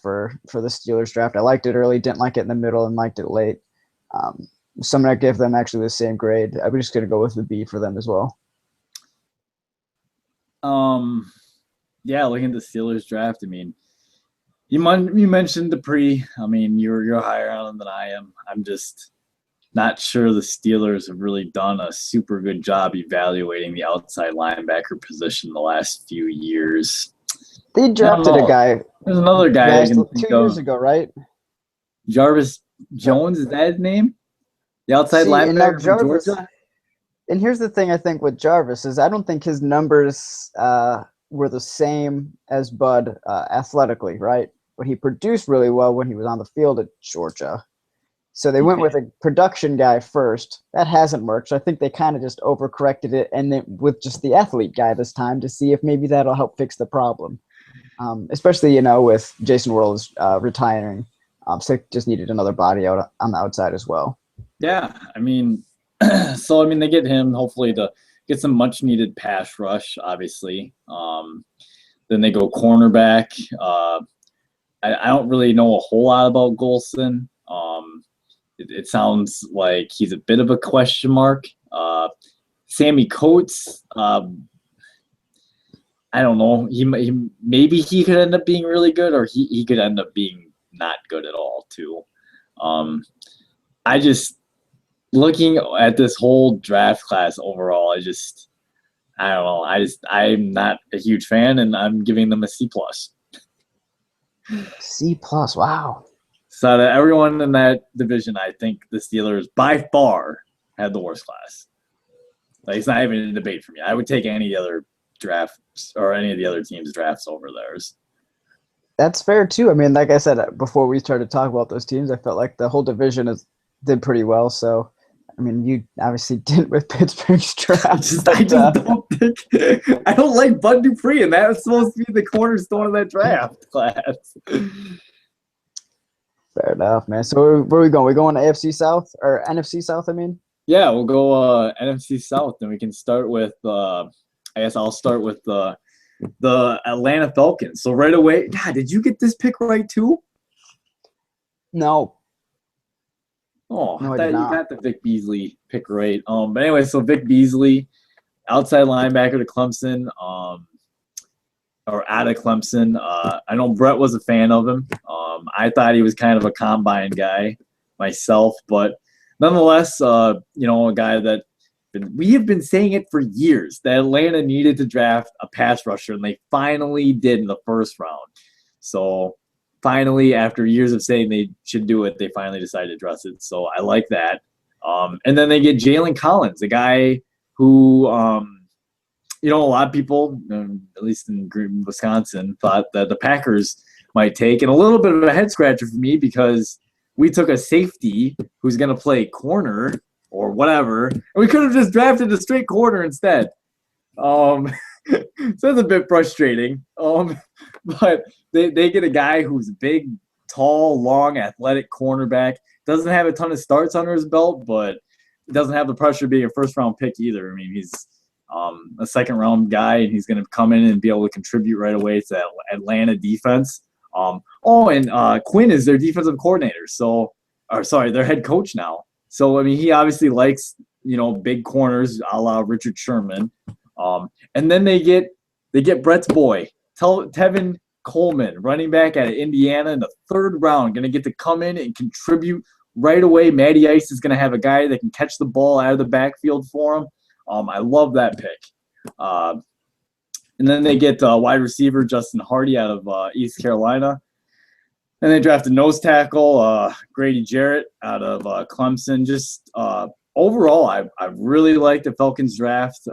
for the Steelers draft. I liked it early, didn't like it in the middle, and liked it late. So I'm going to give them actually the same grade. I'm just going to go with the B for them as well. Yeah, looking at the Steelers draft, I mean, you mentioned Dupree. I mean, you're higher on him than I am. I'm just not sure the Steelers have really done a super good job evaluating the outside linebacker position the last few years. They drafted a guy. There's another guy 2 years ago, right? Jarvis Jones, is that his name? The outside linebacker from Georgia? And here's the thing I think with Jarvis is I don't think his numbers were the same as Bud athletically, right? But he produced really well when he was on the field at Georgia. So they went with a production guy first. That hasn't worked. So I think they kind of just overcorrected it and then with just the athlete guy this time to see if maybe that'll help fix the problem. Especially, with Jason Worlds retiring. So just needed another body out on the outside as well. Yeah, I mean, they get him hopefully to get some much needed pass rush, obviously. Then they go cornerback. I don't really know a whole lot about Golston. It sounds like he's a bit of a question mark. Sammy Coates, I don't know. Maybe he could end up being really good, or he could end up being not good at all too. I just looking at this whole draft class overall, I don't know. I'm not a huge fan, and I'm giving them a C+. C+, wow. So out of everyone in that division, I think the Steelers by far had the worst class. Like, it's not even a debate for me. I would take any other drafts or any of the other teams' drafts over theirs. That's fair too. I mean, like I said before we started talking about those teams, I felt like the whole division did pretty well. So, I mean, you obviously didn't with Pittsburgh's draft. I don't like Bud Dupree, and that was supposed to be the cornerstone of that draft class. Fair enough, man. So where are we going? We're going to AFC South or NFC South, I mean? Yeah, we'll go NFC South, and we can start with I guess I'll start with the Atlanta Falcons. So right away, God, did you get this pick right too? No. Oh, no, I thought you got the Vic Beasley pick right. But anyway, so Vic Beasley, outside linebacker to Clemson, or out of Clemson. I know Brett was a fan of him. I thought he was kind of a combine guy myself, but nonetheless, a guy that we have been saying it for years that Atlanta needed to draft a pass rusher, and they finally did in the first round. So finally, after years of saying they should do it, they finally decided to address it. So I like that. And then they get Jalen Collins, a guy who, a lot of people, at least in Wisconsin, thought that the Packers might take. And a little bit of a head scratcher for me because we took a safety who's going to play corner or whatever, and we could have just drafted a straight corner instead. So it's a bit frustrating. But they get a guy who's big, tall, long, athletic cornerback. Doesn't have a ton of starts under his belt, but doesn't have the pressure of being a first-round pick either. I mean, he's a second-round guy, and he's going to come in and be able to contribute right away to that Atlanta defense. And Quinn is their defensive coordinator. Their head coach now. So I mean, he obviously likes big corners, a la Richard Sherman. And then they get Brett's boy, Tevin Coleman, running back out of Indiana in the third round, going to get to come in and contribute right away. Matty Ice is going to have a guy that can catch the ball out of the backfield for him. I love that pick. And then they get wide receiver Justin Hardy out of East Carolina. Then they drafted nose tackle Grady Jarrett out of Clemson. Just overall, I really like the Falcons draft.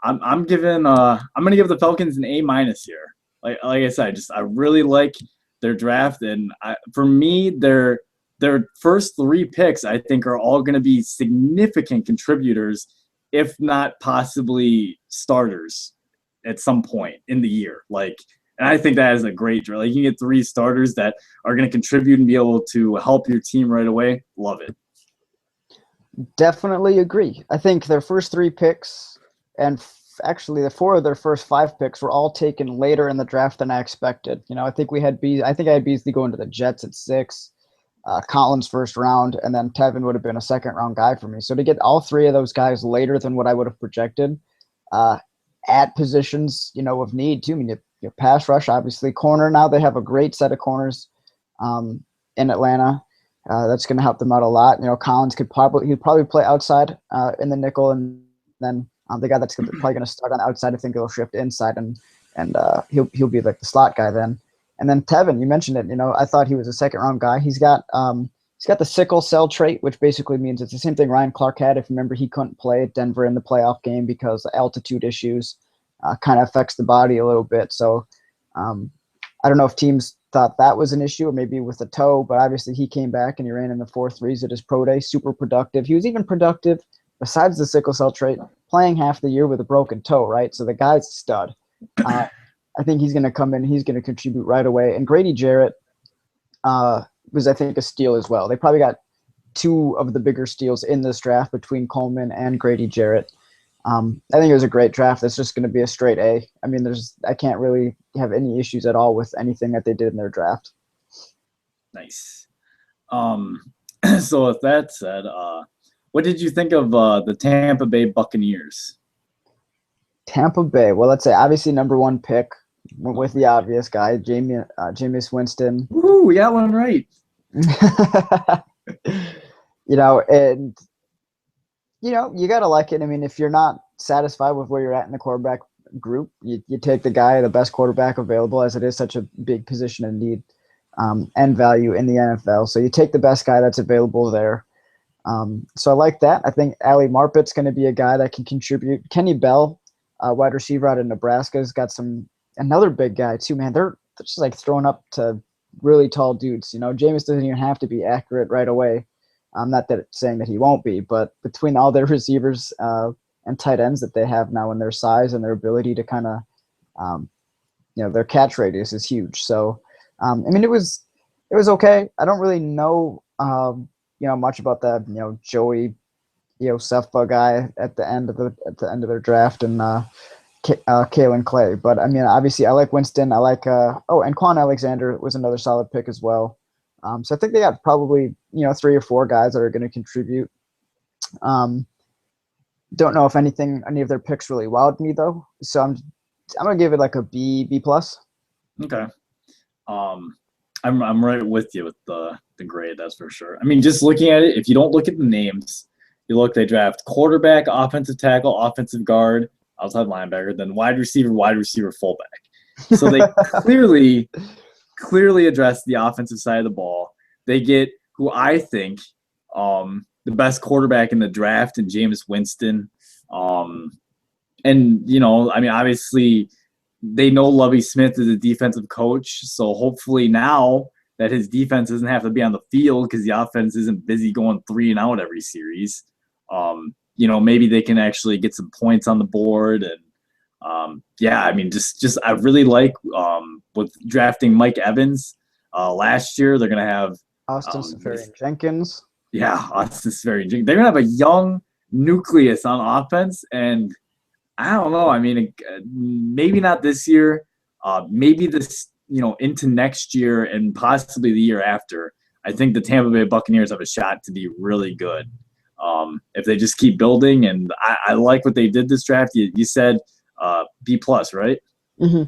I'm giving I'm gonna give the Falcons an A- here. Like I said, I really like their draft, and for me, their first 3 picks I think are all going to be significant contributors, if not possibly starters at some point in the year. And I think that is a great draft. You can get 3 starters that are going to contribute and be able to help your team right away. Love it. Definitely agree. I think their first 3 picks, and actually the 4 of their first 5 picks, were all taken later in the draft than I expected. I think I had Beasley going to the Jets at 6, Collins first round, and then Tevin would have been a second round guy for me. So to get all 3 of those guys later than what I would have projected, at positions of need too. I mean, you pass rush, obviously, corner. Now they have a great set of corners in Atlanta. That's going to help them out a lot. Collins he'd probably play outside in the nickel, and then the guy that's probably going to start on the outside, I think he'll shift inside, and he'll be like the slot guy then. And then Tevin, you mentioned it. I thought he was a second round guy. He's got the sickle cell trait, which basically means it's the same thing Ryan Clark had. If you remember, he couldn't play at Denver in the playoff game because altitude issues kind of affects the body a little bit. So I don't know if teams thought that was an issue, or maybe with the toe, but obviously he came back and he ran in the 4.3s at his pro day, super productive. He was even productive besides the sickle cell trait, playing half the year with a broken toe, right? So the guy's a stud. I think he's going to come in, he's going to contribute right away. And Grady Jarrett was, I think, a steal as well. They probably got 2 of the bigger steals in this draft between Coleman and Grady Jarrett. I think it was a great draft. It's just going to be a straight A. I mean, I can't really have any issues at all with anything that they did in their draft. Nice. So with that said, what did you think of the Tampa Bay Buccaneers? Tampa Bay. Well, let's say obviously number 1 pick with the obvious guy, Jameis Winston. Ooh, we got one right. And you got to like it. I mean, if you're not satisfied with where you're at in the quarterback group, you take the guy, the best quarterback available, as it is such a big position in need and value in the NFL. So you take the best guy that's available there. So I like that. I think Ali Marpet's going to be a guy that can contribute. Kenny Bell, wide receiver out of Nebraska, has got another big guy too, man. They're just like throwing up to really tall dudes. Jameis doesn't even have to be accurate right away. I'm not saying that he won't be, but between all their receivers and tight ends that they have now, and their size and their ability to kind of, their catch radius is huge. So, I mean, it was okay. I don't really know, much about that, Joey, Cepha guy at the end of their draft, and Kalen Clay. But I mean, obviously, I like Winston. I like and Quan Alexander was another solid pick as well. So I think they got probably 3 or 4 guys that are going to contribute. Don't know if any of their picks really wowed me though. So I'm gonna give it like a B+. Okay. I'm right with you with the grade, that's for sure. I mean, just looking at it, if you don't look at the names, they draft quarterback, offensive tackle, offensive guard, outside linebacker, then wide receiver, fullback. So they clearly address the offensive side of the ball. They get who I think the best quarterback in the draft in Jameis Winston. And, I mean, obviously they know Lovie Smith is a defensive coach. So hopefully now that his defense doesn't have to be on the field because the offense isn't busy going 3 and out every series, maybe they can actually get some points on the board. And I mean, just I really like with drafting Mike Evans last year. They're going to have Austin Seferian-Jenkins. Yeah, Austin Seferian-Jenkins. They're going to have a young nucleus on offense, and I don't know. I mean, maybe not this year. Maybe this, into next year and possibly the year after. I think the Tampa Bay Buccaneers have a shot to be really good if they just keep building. And I like what they did this draft. You said B plus, right? Mm-hmm.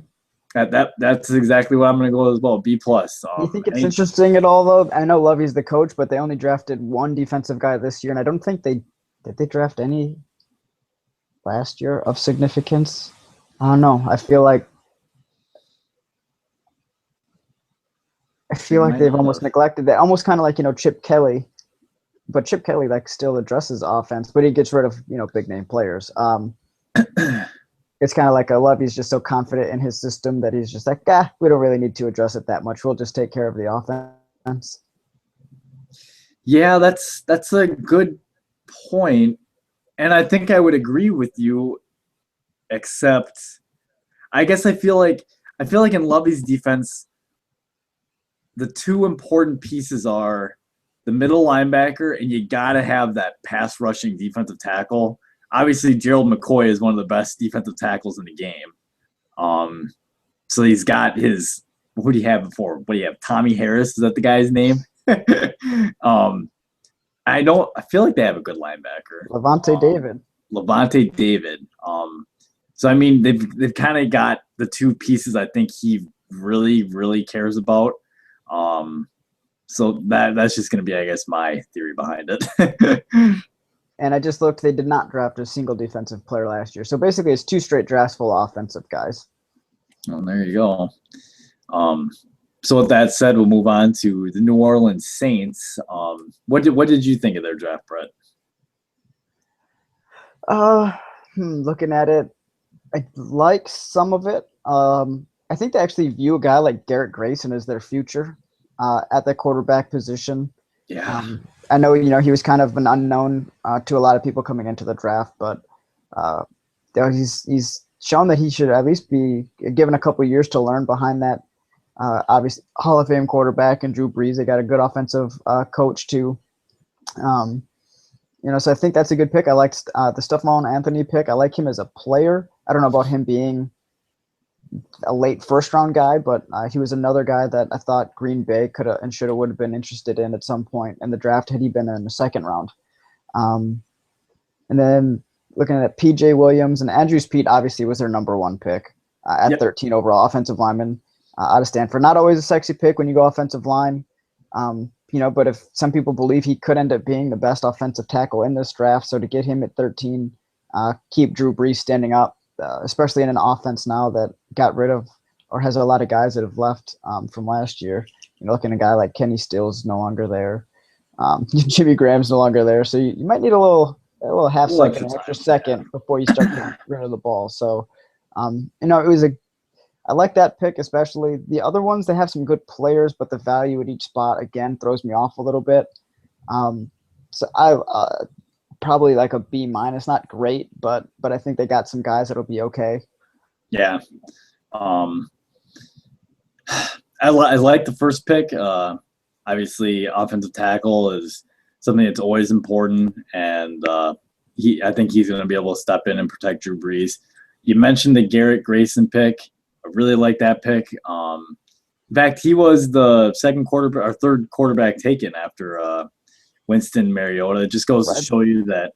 That's exactly what I'm going to go as well. B plus. You think it's interesting at all, though? I know Lovey's the coach, but they only drafted one defensive guy this year, and I don't think did they draft any last year of significance. I don't know. I feel like they've almost neglected that. Almost kind of like, Chip Kelly, but Chip Kelly still addresses offense, but he gets rid of big name players. It's kind of like a Lovey's just so confident in his system that he's just like, we don't really need to address it that much. We'll just take care of the offense. Yeah, that's a good point. And I think I would agree with you, except I guess I feel like in Lovey's defense, the two important pieces are the middle linebacker, and you got to have that pass rushing defensive tackle. Obviously, Gerald McCoy is one of the best defensive tackles in the game. So he's got his – who do you have before? What do you have? Tommy Harris? Is that the guy's name? I feel like they have a good linebacker. Levante David. Levante David. So, I mean, they've kind of got the two pieces I think he really, really cares about. So that's just going to be, I guess, my theory behind it. And I just looked, they did not draft a single defensive player last year. So basically it's 2 straight drafts full of offensive guys. Oh, there you go. So with that said, we'll move on to the New Orleans Saints. What did you think of their draft, Brett? Looking at it, I like some of it. I think they actually view a guy like Garrett Grayson as their future at the quarterback position. Yeah. I know, he was kind of an unknown to a lot of people coming into the draft, but he's shown that he should at least be given a couple of years to learn behind that. Obviously, Hall of Fame quarterback and Drew Brees. They got a good offensive coach too. So I think that's a good pick. I liked the Stephon Anthony pick. I like him as a player. I don't know about him being a late first-round guy, but he was another guy that I thought Green Bay could have and should have would have been interested in at some point in the draft had he been in the second round. And then looking at P.J. Williams and Andrew Speed, obviously was their number 1 pick at 13 overall, offensive lineman out of Stanford. Not always a sexy pick when you go offensive line, but if some people believe he could end up being the best offensive tackle in this draft, so to get him at 13, keep Drew Brees standing up, especially in an offense now that got rid of or has a lot of guys that have left from last year. Looking at a guy like Kenny Stills no longer there. Jimmy Graham's no longer there. So you might need a little half second, extra second before you start getting rid of the ball. So, I like that pick, especially. The other ones, they have some good players, but the value at each spot, again, throws me off a little bit. So I probably like a B-, not great, but I think they got some guys that'll be okay. Yeah. I like the first pick. Obviously, offensive tackle is something that's always important, and I think he's going to be able to step in and protect Drew Brees. You mentioned the Garrett Grayson pick. I really like that pick. In fact, he was the third quarterback taken after Winston Mariota. It just goes to show you that,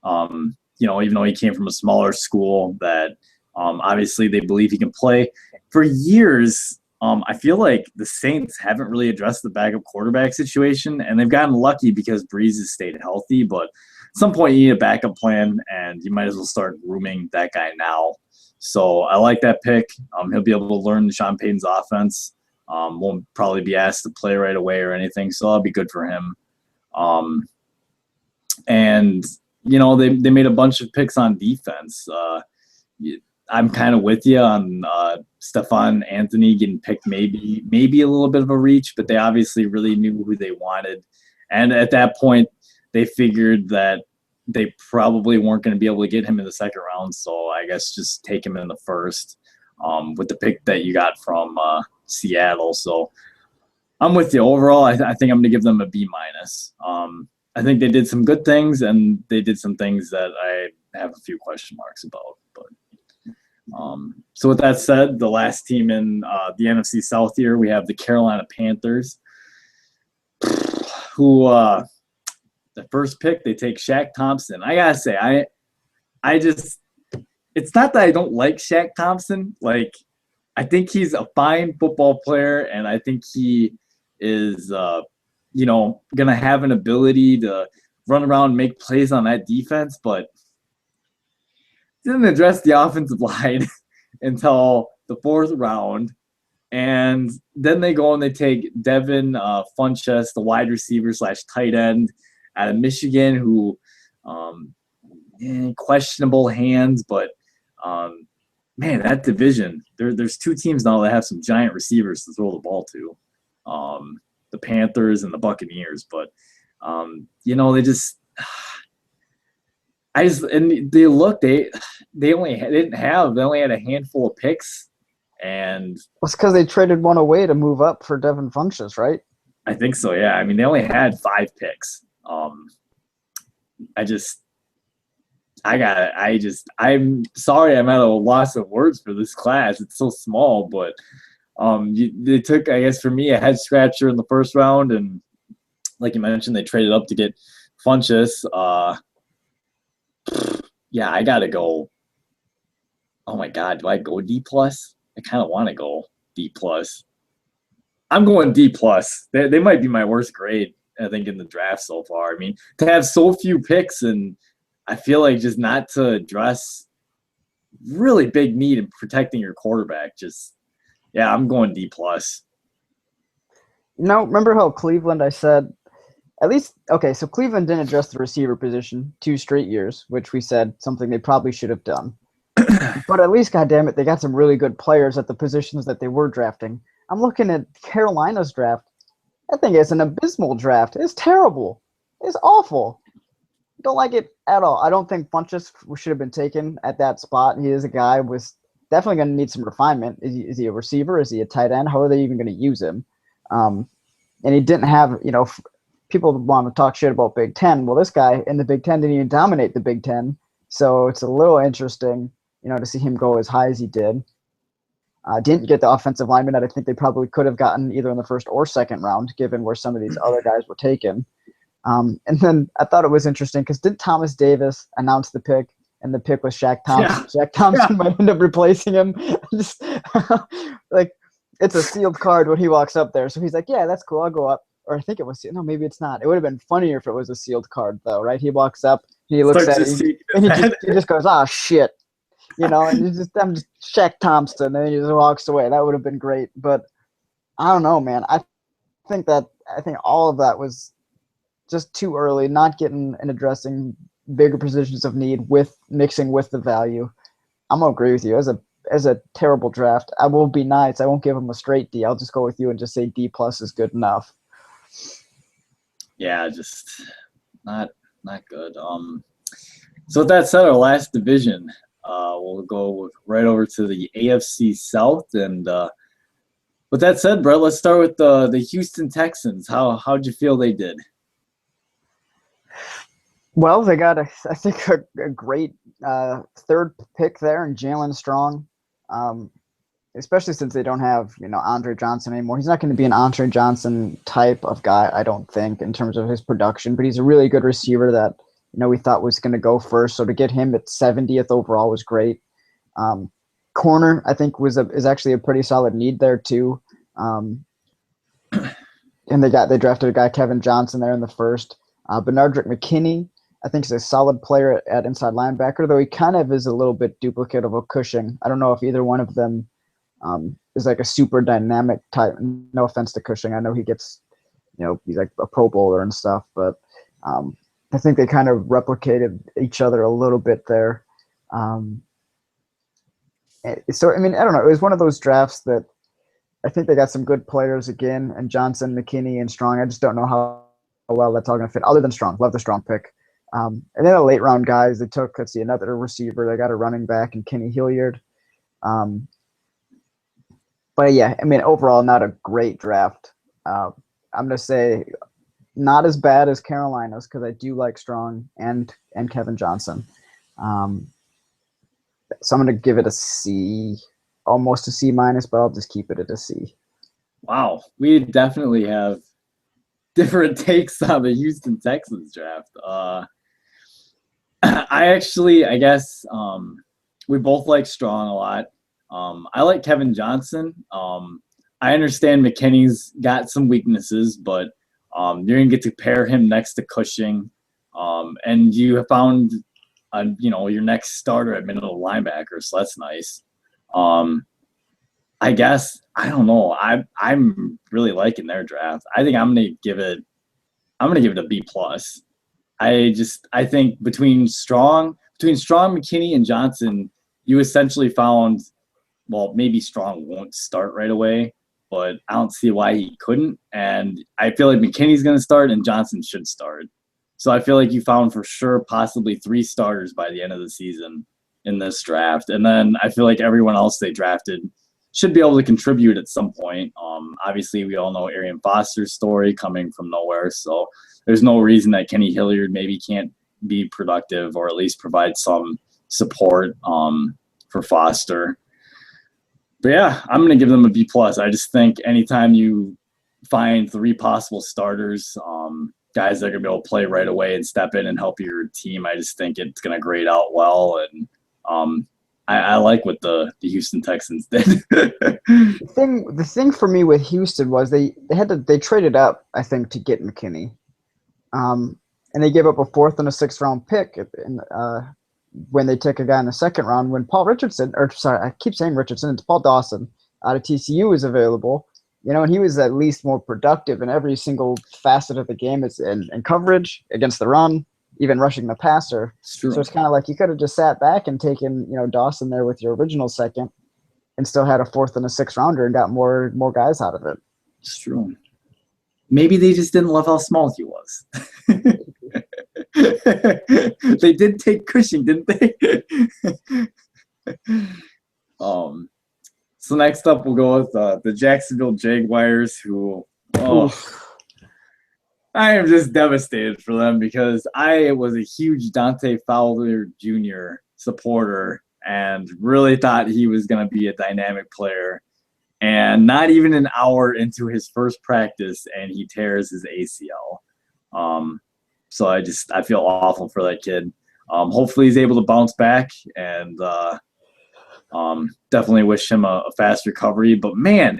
even though he came from a smaller school, that obviously they believe he can play. For years, I feel like the Saints haven't really addressed the backup quarterback situation, and they've gotten lucky because Brees has stayed healthy. But at some point, you need a backup plan, and you might as well start grooming that guy now. So I like that pick. He'll be able to learn Sean Payton's offense. Won't probably be asked to play right away or anything, so that'll be good for him. And they made a bunch of picks on defense. I'm kind of with you on Stephon Anthony getting picked, maybe a little bit of a reach, but they obviously really knew who they wanted. And at that point, they figured that they probably weren't going to be able to get him in the second round. So I guess just take him in the first with the pick that you got from Seattle. So I'm with you. Overall, I think I'm going to give them a B-. I think they did some good things, and they did some things that I have a few question marks about. But so with that said, the last team in the NFC South here, we have the Carolina Panthers. who the first pick they take Shaq Thompson. I gotta say, I just it's not that I don't like Shaq Thompson. Like I think he's a fine football player, and I think he is gonna have an ability to run around and make plays on that defense, but didn't address the offensive line until the fourth round. And then they go and they take Devin Funchess, the wide receiver slash tight end out of Michigan, who questionable hands, but man, that division, there's two teams now that have some giant receivers to throw the ball to, the Panthers and the Buccaneers. But they just, they only had a handful of picks. And it's because they traded one away to move up for Devin Funchess, right? I think so, yeah. I mean, they only had 5 picks. I'm sorry I'm at a loss of words for this class. It's so small, but they took, I guess, for me, a head scratcher in the first round, and like you mentioned, they traded up to get Funchess. Yeah, I gotta go. Oh my God, do I go D plus? I kind of want to go D plus. I'm going D plus. They might be my worst grade, I think, in the draft so far. I mean, to have so few picks, and I feel like just not to address really big need in protecting your quarterback. I'm going D plus. Remember how Cleveland, I said, at least, okay, so Cleveland didn't address the receiver position 2 straight years, which we said something they probably should have done. But at least, goddammit, they got some really good players at the positions that they were drafting. I'm looking at Carolina's draft. I think it's an abysmal draft. It's terrible. It's awful. Don't like it at all. I don't think Funchess should have been taken at that spot. He is a guy with definitely going to need some refinement. Is he a receiver? Is he a tight end? How are they even going to use him? And he didn't have, people want to talk shit about Big Ten. Well, this guy in the Big Ten didn't even dominate the Big Ten. So it's a little interesting, to see him go as high as he did. Didn't get the offensive lineman that I think they probably could have gotten either in the first or second round, given where some of these other guys were taken. And then I thought it was interesting because did Thomas Davis announce the pick, and the pick was Shaq Thompson? Yeah. Shaq Thompson might end up replacing him. Just like it's a sealed card when he walks up there. So he's like, yeah, that's cool. I'll go up. Or I think it was, no, maybe it's not. It would have been funnier if it was a sealed card, though, right? He walks up, he looks at it, and he just goes, oh, shit. And I'm just Shaq Thompson, and then he just walks away. That would have been great. But I don't know, man. I think all of that was just too early, not getting and addressing bigger positions of need with mixing with the value. I'm gonna agree with you. As a terrible draft, I will be nice. I won't give him a straight D. I'll just go with you and just say D plus is good enough. Yeah, just not good. So with that said, our last division, we'll go right over to the AFC South. And with that said, Brett, let's start with the Houston Texans. How'd you feel they did? Well, they got a great third pick there in Jalen Strong, especially since they don't have Andre Johnson anymore. He's not going to be an Andre Johnson type of guy, I don't think, in terms of his production. But he's a really good receiver that we thought was going to go first. So to get him at 70th overall was great. Corner, I think, is actually a pretty solid need there too. And they drafted a guy, Kevin Johnson, there in the first. Benardrick McKinney, I think, is a solid player at inside linebacker, though he kind of is a little bit duplicate of a Cushing. I don't know if either one of them is like a super dynamic type. No offense to Cushing. I know he gets, he's like a Pro Bowler and stuff, but I think they kind of replicated each other a little bit there. So, I mean, I don't know. It was one of those drafts that I think they got some good players again, and Johnson, McKinney, and Strong. I just don't know how well that's all going to fit, other than Strong. Love the Strong pick. And then the late round guys, they took, another receiver. They got a running back in Kenny Hilliard. But yeah, I mean, overall, not a great draft. I'm going to say not as bad as Carolina's, because I do like Strong and Kevin Johnson. So I'm going to give it a C, almost a C minus, but I'll just keep it at a C. Wow, we definitely have different takes on the Houston Texans draft. I guess we both like Strong a lot. I like Kevin Johnson. I understand McKinney's got some weaknesses, but you're gonna get to pair him next to Cushing, and you have found, your next starter at middle linebacker, so that's nice. I guess I don't know. I'm really liking their draft. I think I'm gonna give it a B plus. I think between Strong, McKinney, and Johnson, you essentially found, well, maybe Strong won't start right away, but I don't see why he couldn't. And I feel like McKinney's going to start and Johnson should start. So I feel like you found for sure possibly 3 starters by the end of the season in this draft. And then I feel like everyone else they drafted should be able to contribute at some point. Obviously, we all know Arian Foster's story coming from nowhere. So there's no reason that Kenny Hilliard maybe can't be productive or at least provide some support for Foster. But yeah, I'm going to give them a B plus. I just think anytime you find 3 possible starters, guys that are going to be able to play right away and step in and help your team, I just think it's going to grade out well. And I like what the Houston Texans did. The thing for me with Houston was they traded up, I think, to get McKinney, and they gave up a 4th and a 6th round pick when they took a guy in the 2nd round. When Paul Richardson, or sorry, I keep saying Richardson, it's Paul Dawson out of TCU was available. And he was at least more productive in every single facet of the game. It's in coverage, against the run, even rushing the passer. So it's kind of like you could have just sat back and taken, Dawson there with your original 2nd and still had a 4th and a 6th rounder and got more guys out of it. It's true. Maybe they just didn't love how small he was. They did take Cushing, didn't they? So next up, we'll go with the Jacksonville Jaguars, who I am just devastated for them because I was a huge Dante Fowler Jr. supporter and really thought he was going to be a dynamic player. And not even an hour into his first practice, and he tears his ACL. So I feel awful for that kid. Hopefully he's able to bounce back, and definitely wish him a fast recovery. But man,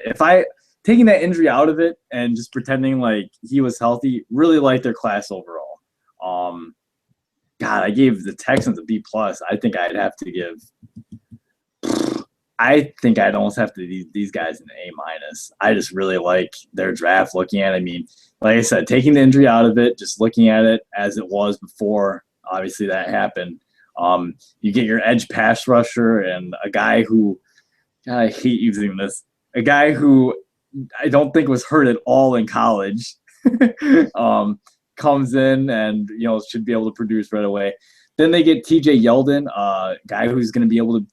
taking that injury out of it and just pretending like he was healthy, really liked their class overall. God, I gave the Texans a B plus. I think I'd almost have to give these guys an A minus. I just really like their draft. Looking at it, I mean, like I said, taking the injury out of it, just looking at it as it was before, obviously that happened. You get your edge pass rusher and a guy who, God, I hate using this, a guy who I don't think was hurt at all in college, comes in and, should be able to produce right away. Then they get TJ Yeldon, a guy who's going to be able to,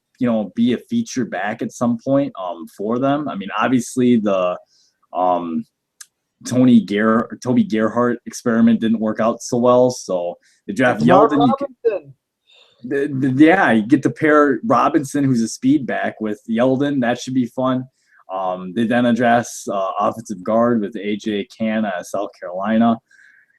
be a feature back at some point for them. I mean, obviously the Toby Gerhart experiment didn't work out so well, so they draft Yeldon. You get to pair Robinson, who's a speed back, with Yeldon. That should be fun. They then address offensive guard with A.J. Cann out of South Carolina.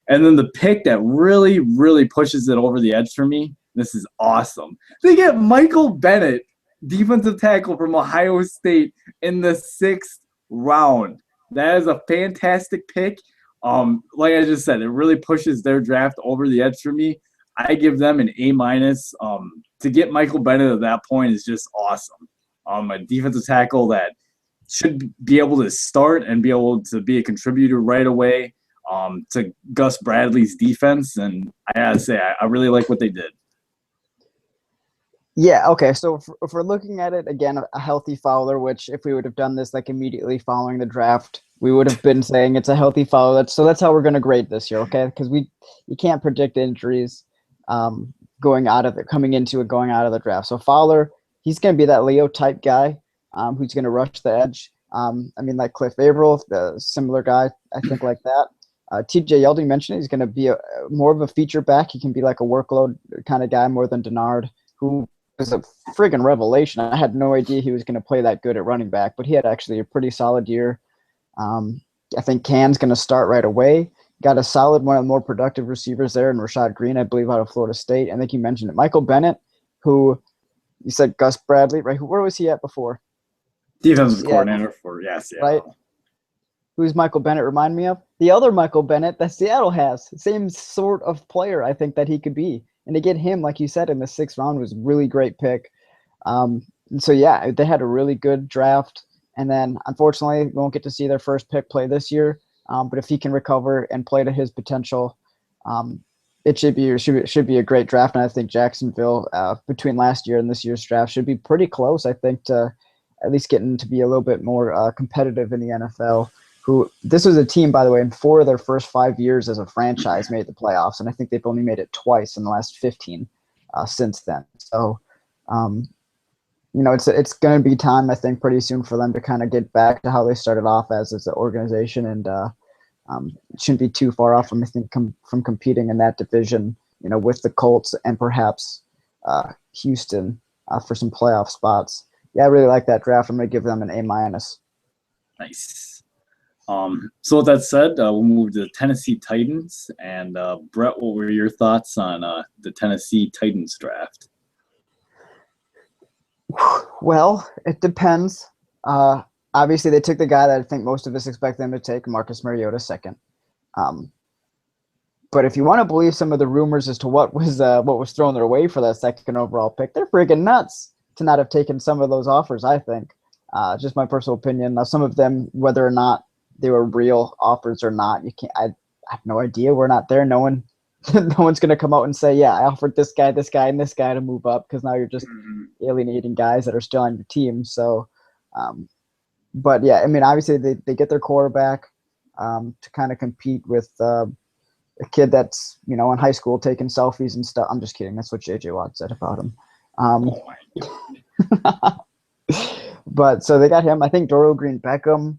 And then the pick that really, really pushes it over the edge for me, this is awesome. They get Michael Bennett, defensive tackle from Ohio State, in the 6th round. That is a fantastic pick. Like I just said, it really pushes their draft over the edge for me. I give them an A minus. To get Michael Bennett at that point is just awesome. A defensive tackle that should be able to start and be able to be a contributor right away to Gus Bradley's defense. And I gotta say, I really like what they did. Yeah, okay. So if we're looking at it, again, a healthy Fowler, which if we would have done this like immediately following the draft, we would have been saying it's a healthy Fowler. So that's how we're going to grade this year, okay? Because you can't predict injuries coming into it, going out of the draft. So Fowler, he's going to be that Leo type guy who's going to rush the edge. Like Cliff Averill, the similar guy, I think like that. TJ Yeldon mentioned he's going to be more of a feature back. He can be like a workload kind of guy more than Denard, who was a friggin' revelation. I had no idea he was going to play that good at running back, but he had actually a pretty solid year. I think Cann's going to start right away. got a solid, one of the more productive receivers there in Rashad Green, I believe, out of Florida State. I think you mentioned it. Michael Bennett, who you said Gus Bradley, right? Where was he at before? Defensive Seattle, coordinator for right? Seattle. Who's Michael Bennett remind me of? The other Michael Bennett that Seattle has. Same sort of player I think that he could be. And to get him, like you said, in the 6th round was a really great pick. So, yeah, they had a really good draft. And then, unfortunately, we won't get to see their first pick play this year. But if he can recover and play to his potential, it should be a great draft. And I think Jacksonville, between last year and this year's draft, should be pretty close, I think, to at least getting to be a little bit more competitive in the NFL. This was a team, by the way, in 4 of their first 5 years as a franchise made the playoffs, and I think they've only made it twice in the last 15 since then. So, it's going to be time, I think, pretty soon for them to kind of get back to how they started off as an organization, and it shouldn't be too far off from, I think, from competing in that division, with the Colts and perhaps Houston for some playoff spots. Yeah, I really like that draft. I'm going to give them an A-. Nice. So with that said, we'll move to the Tennessee Titans. And Brett, what were your thoughts on the Tennessee Titans draft? Well, it depends. Obviously, they took the guy that I think most of us expect them to take, Marcus Mariota, second. But if you want to believe some of the rumors as to what was thrown their way for that 2nd overall pick, they're freaking nuts to not have taken some of those offers, I think. Just my personal opinion. Now, some of them, whether or not they were real offers or not, I have no idea. We're not there. No one's going to come out and say, yeah, I offered this guy, and this guy to move up, because now you're just alienating guys that are still on your team. So, but yeah, I mean, obviously they get their quarterback to kind of compete with a kid that's, in high school taking selfies and stuff. I'm just kidding. That's what J.J. Watt said about him. But so they got him. I think Dorial Green-Beckham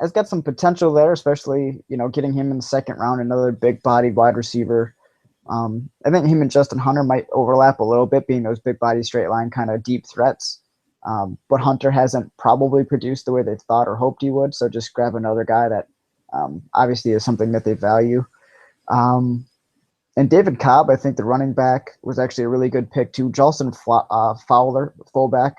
has got some potential there, especially, getting him in the 2nd round, another big-bodied wide receiver. I think him and Justin Hunter might overlap a little bit, being those big-body straight-line kind of deep threats. But Hunter hasn't probably produced the way they thought or hoped he would, so just grab another guy that obviously is something that they value. And David Cobb, I think the running back, was actually a really good pick too. Jalson Fowler, fullback,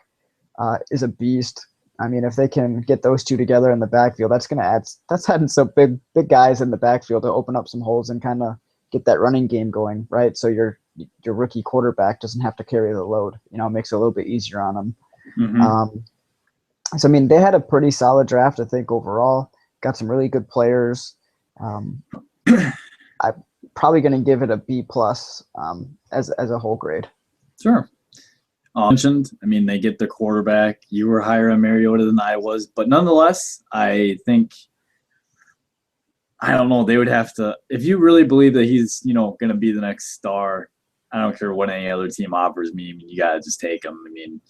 is a beast. I mean, if they can get those two together in the backfield, that's adding some big guys in the backfield to open up some holes and kind of get that running game going, right? So your rookie quarterback doesn't have to carry the load. It makes it a little bit easier on them. Mm-hmm. So I mean, they had a pretty solid draft, I think, overall. Got some really good players. I'm probably going to give it a B+ as a whole grade. Sure. Mentioned, I mean, they get the quarterback. You were higher on Mariota than I was, but nonetheless, I think, I don't know, they would have to, if you really believe that he's, going to be the next star, I don't care what any other team offers me. I mean, you got to just take him. I mean,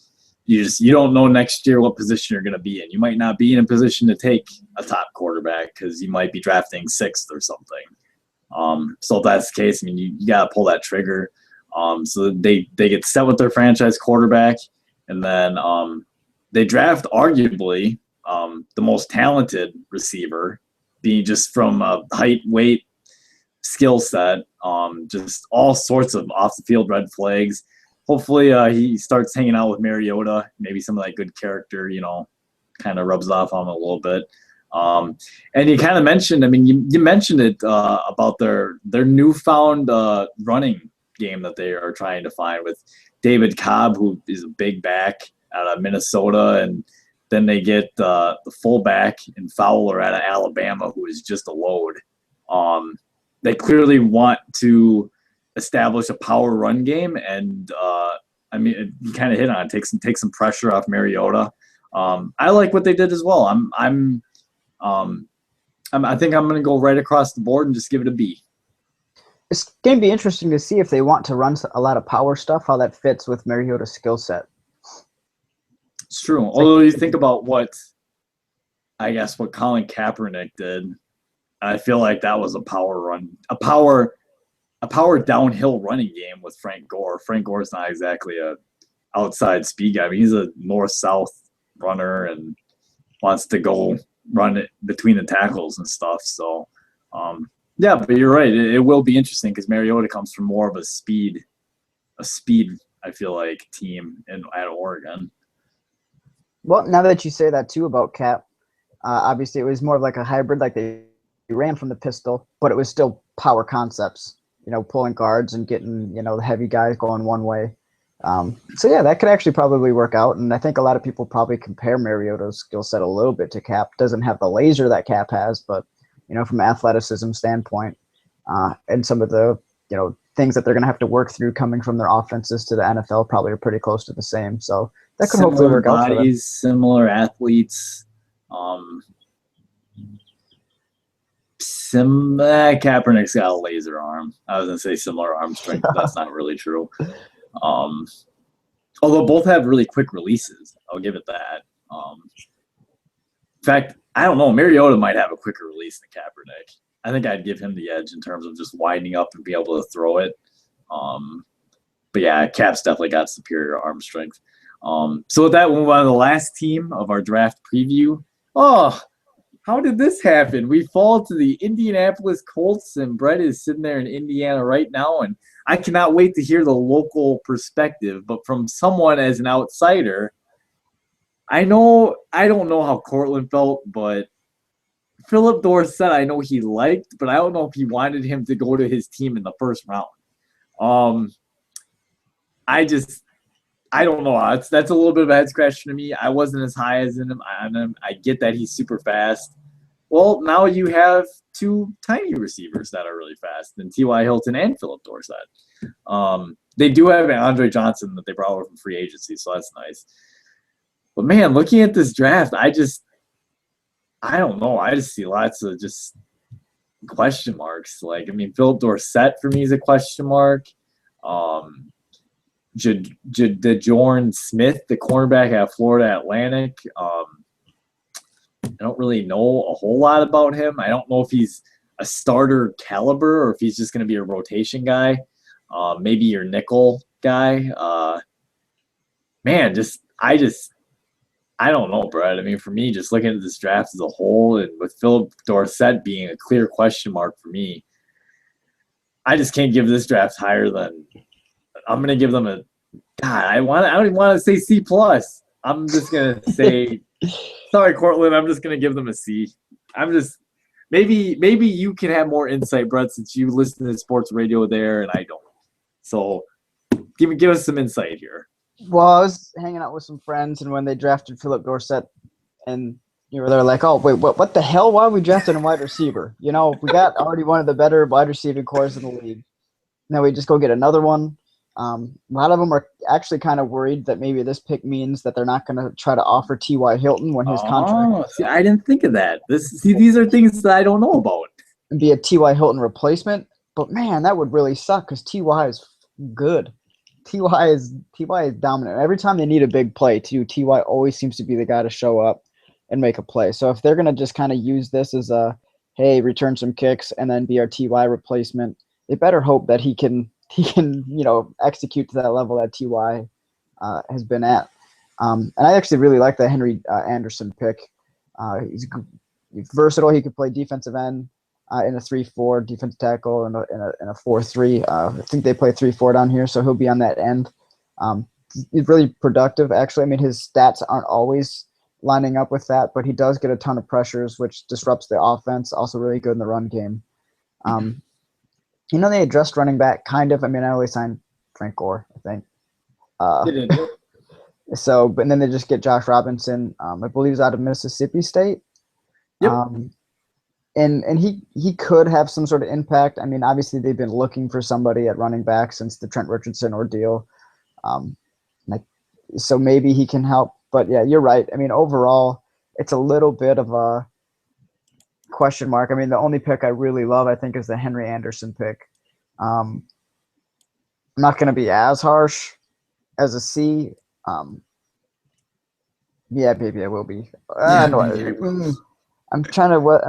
you don't know next year what position you're going to be in. You might not be in a position to take a top quarterback because you might be drafting 6th or something. So if that's the case, I mean, you got to pull that trigger. So they get set with their franchise quarterback, and then they draft arguably the most talented receiver, being just from height, weight, skill set, just all sorts of off the field red flags. Hopefully he starts hanging out with Mariota. Maybe some of that good character, kind of rubs off on him a little bit. And you kind of mentioned, I mean, you mentioned it about their newfound running game that they are trying to find with David Cobb, who is a big back out of Minnesota, and then they get the fullback in Fowler out of Alabama, who is just a load. They clearly want to establish a power run game, and I mean, you kind of hit on it. Take some pressure off Mariota. I like what they did as well. I think I'm going to go right across the board and just give it a B. It's going to be interesting to see if they want to run a lot of power stuff, how that fits with Mariota's skill set. It's true. Although you think about what Colin Kaepernick did, I feel like that was a power run, a power downhill running game with Frank Gore. Frank Gore's not exactly a outside speed guy. I mean, he's a north-south runner and wants to go run it between the tackles and stuff. So Yeah, but you're right. It will be interesting because Mariota comes from more of a speed. I feel like team at Oregon. Well, now that you say that too about Cap, obviously it was more of like a hybrid, like they ran from the pistol, but it was still power concepts. Pulling guards and getting the heavy guys going one way. So yeah, that could actually probably work out, and I think a lot of people probably compare Mariota's skill set a little bit to Cap. Doesn't have the laser that Cap has, but from an athleticism standpoint, and some of the things that they're going to have to work through coming from their offenses to the NFL probably are pretty close to the same. So that could hopefully Similar work out for them. bodies, similar athletes. Kaepernick's got a laser arm. I was gonna say similar arm strength, but that's not really true. Um, although both have really quick releases, I'll give it that. In fact, I don't know. Mariota might have a quicker release than Kaepernick. I think I'd give him the edge in terms of just widening up and be able to throw it. But yeah, Cap's definitely got superior arm strength. So with that, we'll move on to the last team of our draft preview. Oh, how did this happen? We fall to the Indianapolis Colts, and Brett is sitting there in Indiana right now, and I cannot wait to hear the local perspective. But from someone as an outsider, I don't know how Cortland felt, but Philip Dorsett, I know he liked, but I don't know if he wanted him to go to his team in the first round. I don't know. That's a little bit of a head scratcher to me. I wasn't as high as him. I get that he's super fast. Well, now you have two tiny receivers that are really fast, and T.Y. Hilton and Philip Dorsett. They do have Andre Johnson that they brought over from free agency, so that's nice. But man, looking at this draft, I don't know. I just see lots of just question marks. Philip Dorsett for me is a question mark. DeJorn Smith, the cornerback at Florida Atlantic. I don't really know a whole lot about him. I don't know if he's a starter caliber or if he's just going to be a rotation guy. Maybe your nickel guy. I don't know, Brett. For me, just looking at this draft as a whole, and with Philip Dorsett being a clear question mark for me, I just can't give this draft higher than. I'm gonna give them a. God, I don't even want to say C plus. I'm just gonna say, sorry, Cortland. I'm just gonna give them a C. Maybe you can have more insight, Brett, since you listen to sports radio there and I don't. So, give us some insight here. Well, I was hanging out with some friends, and when they drafted Philip Dorsett, and they're like, "Oh, wait, what the hell? Why we drafted a wide receiver? We got already one of the better wide receiving cores in the league. Now we just go get another one." A lot of them are actually kind of worried that maybe this pick means that they're not going to try to offer T.Y. Hilton when his contract. See, I didn't think of that. These are things that I don't know about. Be a T.Y. Hilton replacement, but man, that would really suck because T.Y. is good. Ty is dominant. Every time they need a big play, too, Ty always seems to be the guy to show up and make a play. So if they're gonna just kind of use this as a return some kicks and then be our Ty replacement, they better hope that he can execute to that level that Ty has been at. And I actually really like the Henry Anderson pick. He's versatile. He could play defensive end. In a 3-4 defensive tackle and in a 4-3. I think they play 3-4 down here, so he'll be on that end. He's really productive, actually. His stats aren't always lining up with that, but he does get a ton of pressures, which disrupts the offense. Also really good in the run game. They addressed running back, kind of. I only signed Frank Gore, I think. But then they just get Josh Robinson. I believe he's out of Mississippi State. Yep. And he could have some sort of impact. Obviously they've been looking for somebody at running back since the Trent Richardson ordeal. So maybe he can help. But yeah, you're right. Overall, it's a little bit of a question mark. The only pick I really love, I think, is the Henry Anderson pick. I'm not going to be as harsh as a C. Yeah, maybe I will be. I'm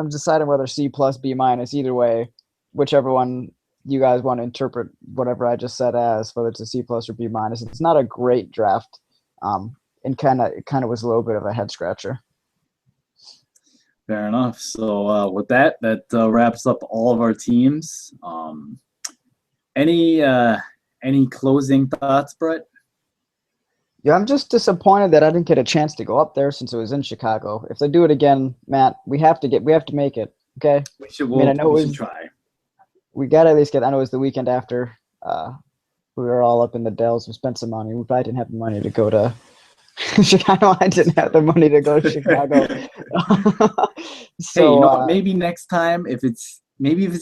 deciding whether C plus B minus, either way, whichever one you guys want to interpret whatever I just said as, whether it's a C plus or B minus. It's not a great draft, and kind of was a little bit of a head scratcher. Fair enough. So with that wraps up all of our teams. Any closing thoughts, Brett? Yeah, I'm just disappointed that I didn't get a chance to go up there since it was in Chicago. If they do it again, Matt, we have to make it. Okay. We should. I mean, I know we should try. We got to at least get. I know it was the weekend after. We were all up in the Dells. We spent some money. We probably didn't have the money to go to Chicago. I didn't have the money to go to Chicago. So, hey, you know what? Maybe next time, if it's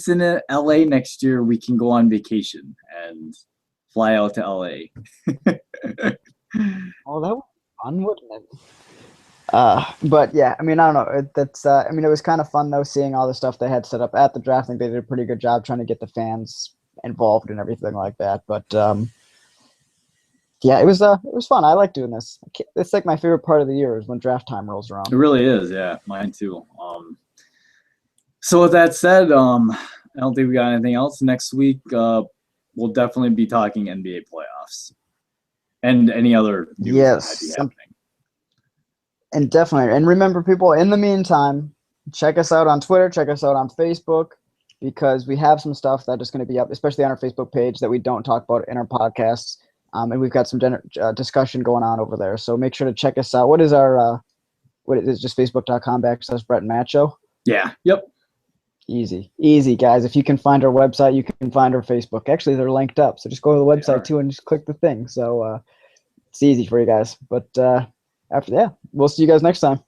in LA next year, we can go on vacation and fly out to LA. Oh, that would be fun, wouldn't it? But yeah, I mean, I don't know. I mean, it was kind of fun though, seeing all the stuff they had set up at the draft. I think they did a pretty good job trying to get the fans involved and everything like that. But yeah, it was fun. I like doing this. It's like my favorite part of the year is when draft time rolls around. It really is. Yeah, mine too. So with that said, I don't think we got anything else. Next week, we'll definitely be talking NBA playoffs and any other news that might be happening. And definitely. And remember, people, in the meantime, check us out on Twitter, check us out on Facebook, because we have some stuff that's just going to be up, especially on our Facebook page, that we don't talk about in our podcasts. And we've got some discussion going on over there. So make sure to check us out. What is our, what is it, just facebook.com/Brett and Matt Show? Yeah. Yep. Easy, guys. If you can find our website, you can find our Facebook. Actually, they're linked up. So just go to the website too and just click the thing. So it's easy for you guys. But we'll see you guys next time.